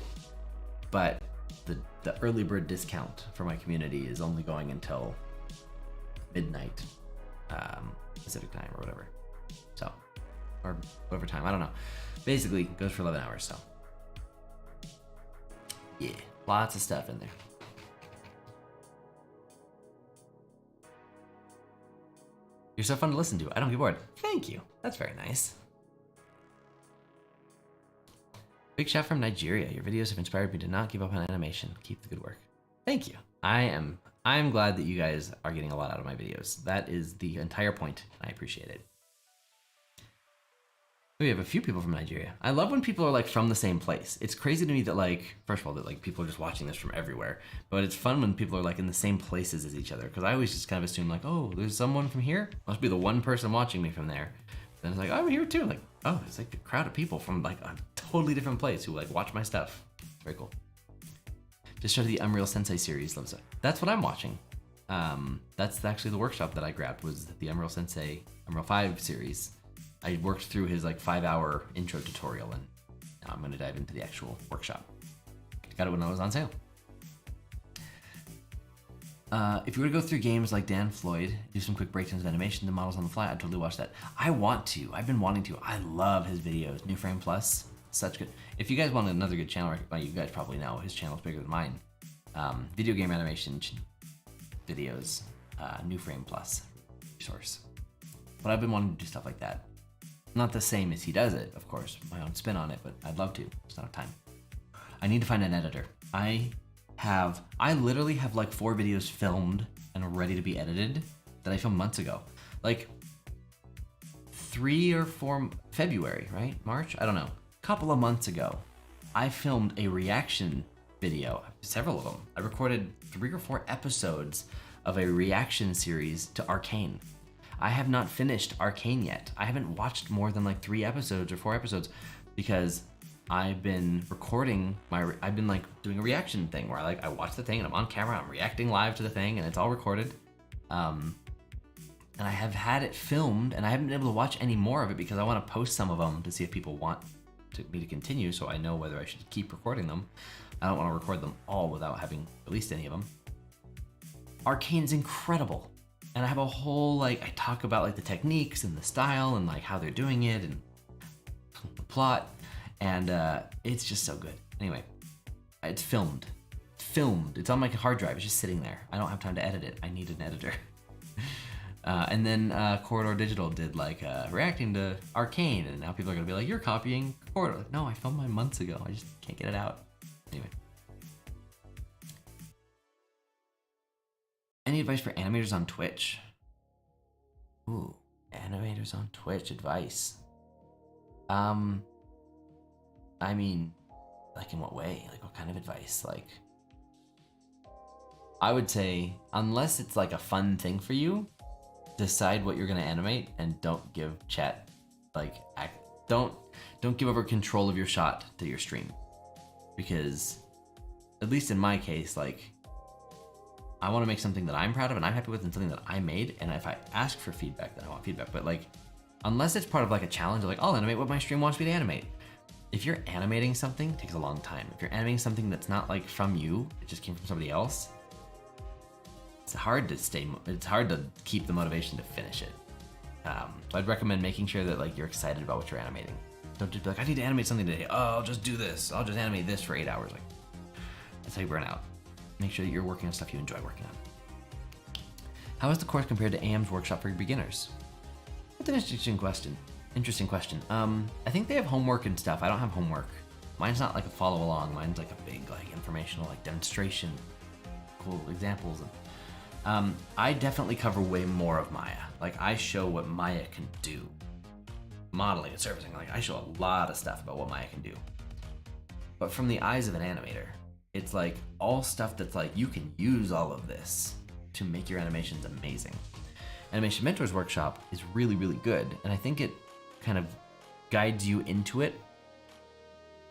But the early bird discount for my community is only going until midnight Pacific time or whatever. So, or whatever time, I don't know. Basically, it goes for 11 hours, so. Yeah, lots of stuff in there. You're so fun to listen to. I don't get bored. Thank you. That's very nice. Big shout from Nigeria. Your videos have inspired me to not give up on animation. Keep the good work. Thank you. I'm glad that you guys are getting a lot out of my videos. That is the entire point. I appreciate it. We have a few people from Nigeria. I love when people are like from the same place. It's crazy to me that like, first of all, that like people are just watching this from everywhere. But it's fun when people are like in the same places as each other. Because I always just kind of assume like, oh, there's someone from here. Must be the one person watching me from there. Then it's like, oh, I'm here too. Like, oh, it's like a crowd of people from like a totally different place who like watch my stuff. Very cool. Just started the Unreal Sensei series. Loves it. That's what I'm watching. That's actually the workshop that I grabbed was the Unreal Sensei Unreal 5 series. I worked through his like 5-hour intro tutorial and now I'm gonna dive into the actual workshop. Got it when it was on sale. If you were to go through games like Dan Floyd, do some quick breakdowns of animation, the models on the fly, I'd totally watch that. I want to. I've been wanting to. I love his videos. New Frame Plus, such good. If you guys want another good channel, well, you guys probably know his channel is bigger than mine. Video game animation videos, New Frame Plus resource. But I've been wanting to do stuff like that. Not the same as he does it, of course, my own spin on it, but I'd love to. Just not have time. I need to find an editor. I literally have like 4 videos filmed and ready to be edited that I filmed months ago. Like 3 or 4 February, right? March? I don't know. A couple of months ago, I filmed a reaction video, several of them. I recorded 3 or 4 episodes of a reaction series to Arcane. I have not finished Arcane yet. I haven't watched more than like 3 episodes or 4 episodes because I've been recording I've been like doing a reaction thing where I watch the thing and I'm on camera, I'm reacting live to the thing and it's all recorded. And I have had it filmed and I haven't been able to watch any more of it because I want to post some of them to see if people want me to continue so I know whether I should keep recording them. I don't want to record them all without having released any of them. Arcane's incredible. And I have a whole, like, I talk about like the techniques and the style and like how they're doing it and the plot. And it's just so good. Anyway, it's filmed. It's on my hard drive. It's just sitting there. I don't have time to edit it. I need an editor. And then Corridor Digital did like reacting to Arcane. And now people are going to be like, you're copying Corridor. Like, no, I filmed mine months ago. I just can't get it out. Anyway. Any advice for animators on Twitch? Ooh, animators on Twitch advice. I mean, like in what way? Like what kind of advice? Like, I would say, unless it's like a fun thing for you, decide what you're gonna animate and don't give chat, like, don't give over control of your shot to your stream. Because, at least in my case, like, I want to make something that I'm proud of and I'm happy with and something that I made. And if I ask for feedback, then I want feedback. But like, unless it's part of like a challenge, like I'll animate what my stream wants me to animate. if you're animating something, it takes a long time. If you're animating something that's not like from you, it just came from somebody else, it's hard to keep the motivation to finish it. So I'd recommend making sure that like you're excited about what you're animating. Don't just be like, I need to animate something today. Oh, I'll just do this. I'll just animate this for 8 hours. Like, that's how you burn out. Make sure that you're working on stuff you enjoy working on. How is the course compared to AM's workshop for beginners? That's an interesting question. I think they have homework and stuff. I don't have homework. Mine's not like a follow along. Mine's like a big like informational like demonstration, cool examples. I definitely cover way more of Maya. Like I show what Maya can do. Modeling and surfacing, like I show a lot of stuff about what Maya can do. But from the eyes of an animator, it's like all stuff that's like you can use all of this to make your animations amazing. Animation Mentors Workshop is really, really good, and I think it kind of guides you into it,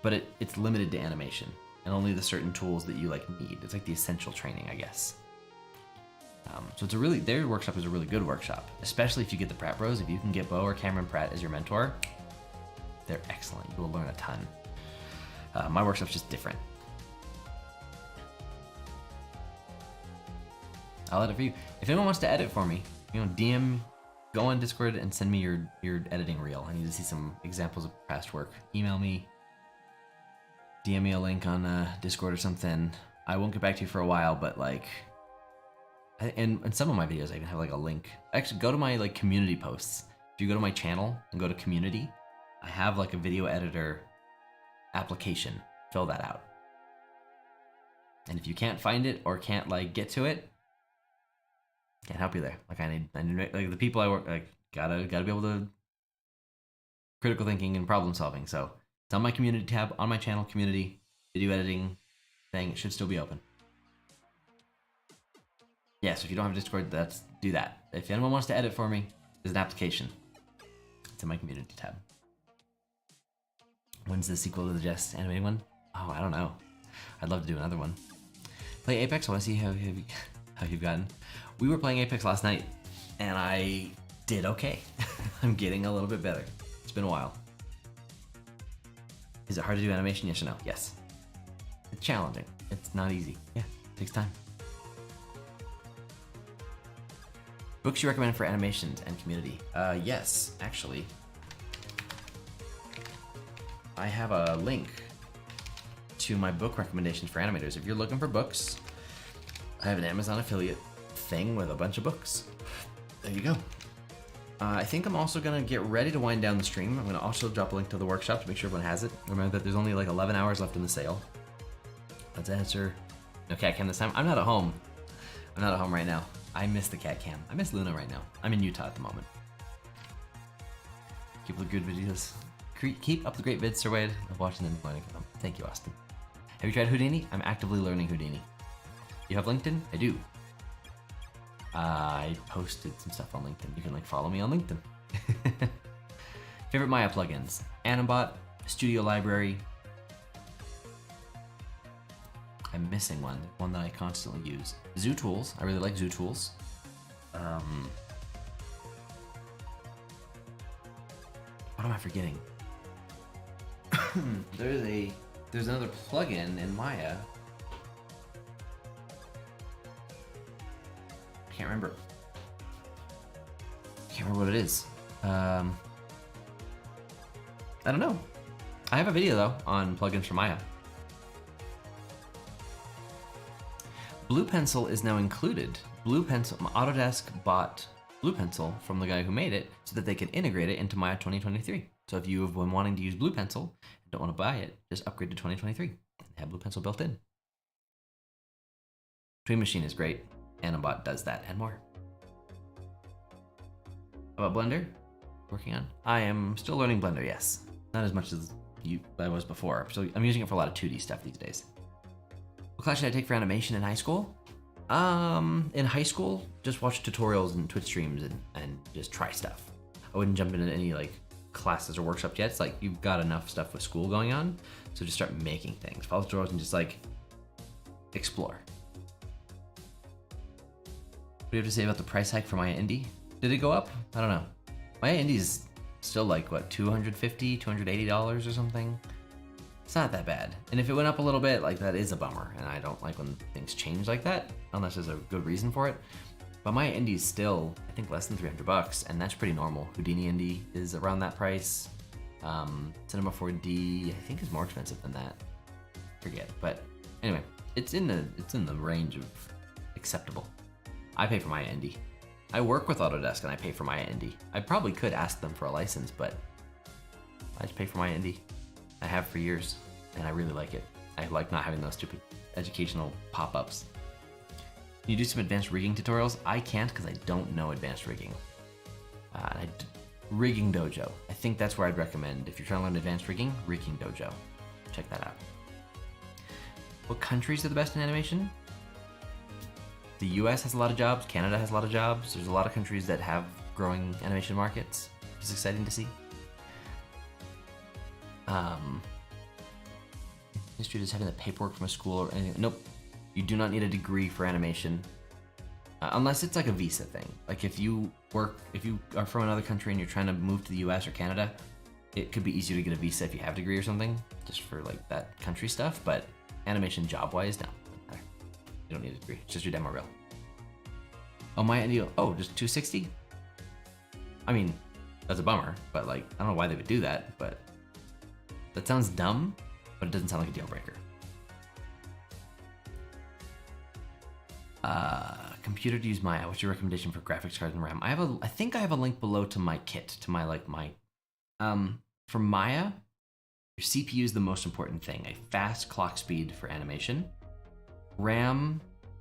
but it's limited to animation and only the certain tools that you like need. It's like the essential training, I guess. So their workshop is a really good workshop, especially if you get the Pratt Bros. If you can get Bo or Cameron Pratt as your mentor, they're excellent. You will learn a ton. My workshop's just different. I'll edit for you. If anyone wants to edit for me, DM, go on Discord and send me your editing reel. I need to see some examples of past work. Email me, DM me a link on Discord or something. I won't get back to you for a while, but like, in some of my videos, I even have like a link. Actually, go to my like community posts. If you go to my channel and go to community, I have like a video editor application. Fill that out. And if you can't find it or can't like get to it, can't help you there. Like I need like the people I work like gotta be able to critical thinking and problem solving. So it's on my community tab on my channel community video editing thing. It should still be open. Yeah, so if you don't have Discord, do that. If anyone wants to edit for me, there's an application. It's in my community tab. When's the sequel to the Just animating one? Oh, I don't know. I'd love to do another one. Play Apex. I want to see how you've gotten. We were playing Apex last night, and I did okay. I'm getting a little bit better. It's been a while. Is it hard to do animation? Yes or no? Yes. It's challenging. It's not easy. Yeah, it takes time. Books you recommend for animations and community? Yes, actually. I have a link to my book recommendations for animators. If you're looking for books, I have an Amazon affiliate thing with a bunch of books. There you go. I think I'm also gonna get ready to wind down the stream. I'm gonna also drop a link to the workshop to make sure everyone has it. Remember that there's only like 11 hours left in the sale. Let's answer. No cat cam this time. I'm not at home. I'm not at home right now. I miss the cat cam. I miss Luna right now. I'm in Utah at the moment. Keep up the good videos. Keep up the great vids, Sir Wade. I'm watching them learning. Thank you, Austin. Have you tried Houdini? I'm actively learning Houdini. You have LinkedIn? I do. I posted some stuff on LinkedIn. You can like follow me on LinkedIn. Favorite Maya plugins? Animbot, Studio Library. I'm missing one that I constantly use. Zoo Tools. I really like Zoo Tools. What am I forgetting? There's another plugin in Maya. I can't remember what it is. I don't know. I have a video though on plugins for Maya. Blue Pencil is now included. Blue Pencil, Autodesk bought Blue Pencil from the guy who made it so that they can integrate it into Maya 2023. So if you have been wanting to use Blue Pencil and don't want to buy it, just upgrade to 2023 and have Blue Pencil built in. Tween Machine is great. Animbot does that and more. How about Blender? Working on? I am still learning Blender, yes. Not as much as I was before. So I'm using it for a lot of 2D stuff these days. What class should I take for animation in high school? In high school, just watch tutorials and Twitch streams and just try stuff. I wouldn't jump into any like classes or workshops yet. It's like you've got enough stuff with school going on, so just start making things. Follow tutorials and just like explore. What do you have to say about the price hike for Maya Indie? Did it go up? I don't know. Maya Indie is still like what, $250, $280 or something? It's not that bad. And if it went up a little bit, like that is a bummer. And I don't like when things change like that, unless there's a good reason for it. But my indie is still, I think, less than $300, and that's pretty normal. Houdini indie is around that price. Cinema 4D, I think, is more expensive than that. Forget, but anyway, it's in the range of acceptable. I pay for my indie. I work with Autodesk and I pay for my indie. I probably could ask them for a license, but I just pay for my indie. I have for years, and I really like it. I like not having those stupid educational pop-ups. Can you do some advanced rigging tutorials? I can't because I don't know advanced rigging. Rigging Dojo. I think that's where I'd recommend. If you're trying to learn advanced rigging, Rigging Dojo. Check that out. What countries are the best in animation? The US has a lot of jobs. Canada has a lot of jobs. There's a lot of countries that have growing animation markets. It's exciting to see. History is having the paperwork from a school or anything. Nope. You do not need a degree for animation. Unless it's like a visa thing. Like if you are from another country and you're trying to move to the US or Canada, it could be easier to get a visa if you have a degree or something, just for like that country stuff. But animation job-wise, no. You don't need a degree. It's just your demo reel. Oh, my Indio. Oh, just 260? I mean, that's a bummer, but like, I don't know why they would do that, but that sounds dumb, but it doesn't sound like a deal breaker. Computer to use Maya. What's your recommendation for graphics cards and RAM? I think I have a link below to my kit, to my for Maya, your CPU is the most important thing. A fast clock speed for animation. RAM,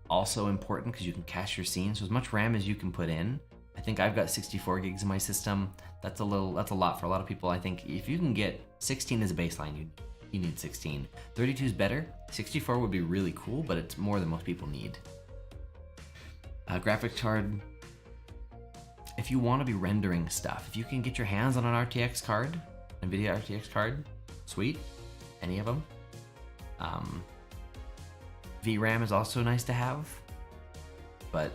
also important because you can cache your scenes. So as much RAM as you can put in. I think I've got 64 gigs in my system. That's a lot for a lot of people. I think if you can get 16 as a baseline, you need 16. 32 is better. 64 would be really cool, but it's more than most people need. Graphics card, if you want to be rendering stuff, if you can get your hands on an RTX card, NVIDIA RTX card, sweet, any of them. VRAM is also nice to have, but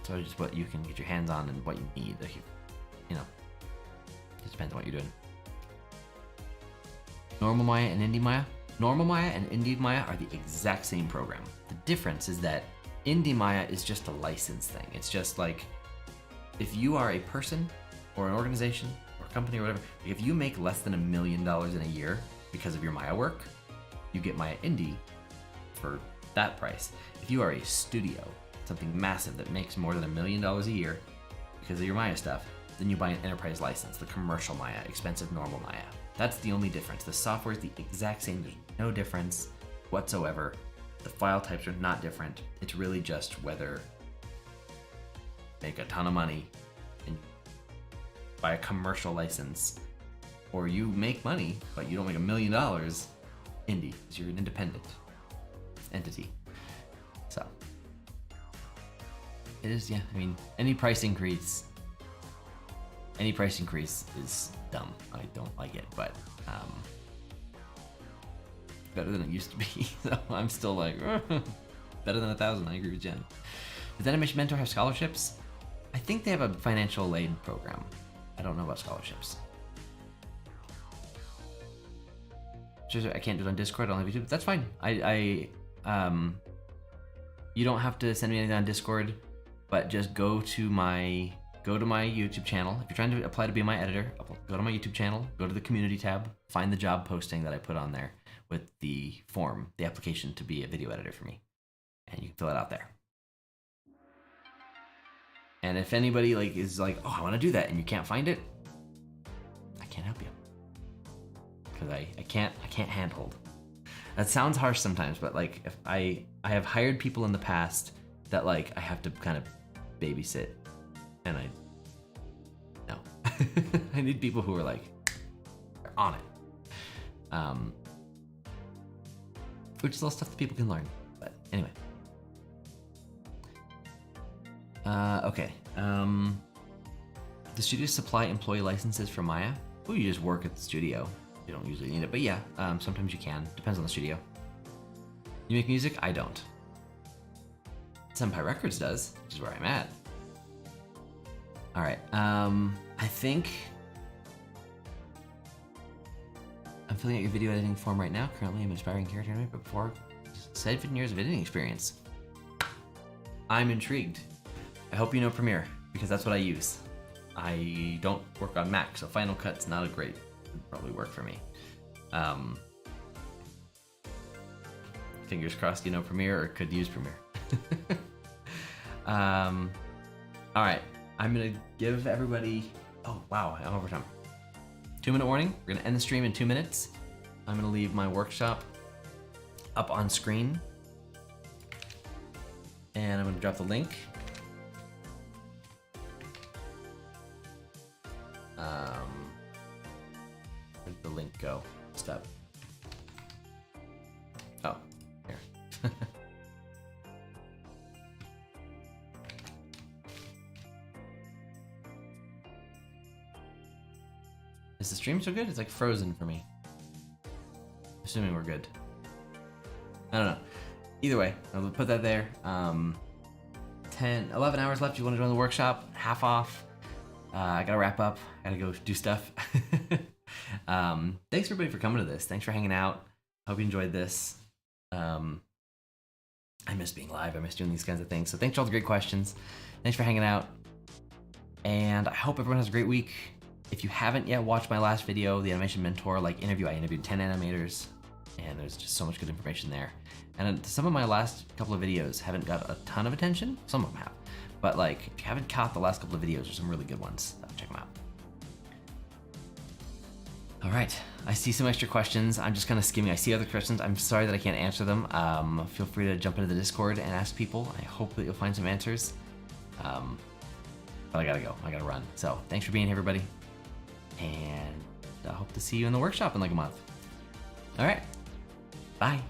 so just what you can get your hands on and what you need. Like, you know, it depends on what you're doing. Normal Maya and Indie Maya. Normal Maya and Indie Maya are the exact same program. The difference is that Indie Maya is just a license thing. It's just like, if you are a person or an organization or a company or whatever, if you make less than $1 million in a year because of your Maya work, you get Maya Indie for that price. If you are a studio, something massive that makes more than $1 million a year because of your Maya stuff, then you buy an enterprise license, the commercial Maya, expensive normal Maya. That's the only difference. The software is the exact same. There's no difference whatsoever. The file types are not different. It's really just whether make a ton of money and buy a commercial license, or you make money but you don't make $1 million. Indie, because you're an independent entity. So it is, yeah. I mean, any price increase is dumb. I don't like it, but better than it used to be. So I'm still like, better than 1,000. I agree with Jen. Does Animation Mentor have scholarships? I think they have a financial aid program. I don't know about scholarships. I can't do it on Discord. I don't have YouTube. That's fine. You don't have to send me anything on Discord, but just go to my YouTube channel. If you're trying to apply to be my editor, go to my YouTube channel, go to the community tab, find the job posting that I put on there with the form, the application to be a video editor for me, and you can fill it out there. And if anybody is like, oh, I want to do that, and you can't find it, I can't help you because I can't handhold. That sounds harsh sometimes, but like if I have hired people in the past that like I have to kind of babysit, and no. I need people who are like on it. Which is all stuff that people can learn. But anyway. Okay. The studios supply employee licenses for Maya? Well, you just work at the studio. You don't usually need it, but yeah, sometimes you can. Depends on the studio. You make music? I don't. Senpai Records does, which is where I'm at. All right, I think a I'm filling out your video editing form right now. Currently, I'm aspiring character animator, but before said 15 years of editing experience. I'm intrigued. I hope you know Premiere, because that's what I use. I don't work on Mac, so Final Cut's not a great, would probably work for me. Fingers crossed you know Premiere or could use Premiere. All right, I'm gonna give everybody, oh wow, I'm over time. 2-minute warning, we're gonna end the stream in 2 minutes. I'm gonna leave my workshop up on screen. And I'm gonna drop the link. Where'd the link go? Step. Oh, here. Is the stream so good? It's like frozen for me. Assuming we're good. I don't know. Either way, I'll put that there. 11 hours left if you want to join the workshop. Half off. I gotta wrap up. Gotta go do stuff. Thanks everybody for coming to this. Thanks for hanging out. Hope you enjoyed this. I miss being live. I miss doing these kinds of things. So thanks for all the great questions. Thanks for hanging out. And I hope everyone has a great week. If you haven't yet watched my last video, the Animation Mentor interview, I interviewed 10 animators, and there's just so much good information there. And some of my last couple of videos haven't got a ton of attention. Some of them have. But if you haven't caught the last couple of videos, there's some really good ones. Check them out. All right, I see some extra questions. I'm just kind of skimming. I see other questions. I'm sorry that I can't answer them. Feel free to jump into the Discord and ask people. I hope that you'll find some answers. But I gotta go. I gotta run. So thanks for being here, everybody. And I hope to see you in the workshop in like a month. All right, bye.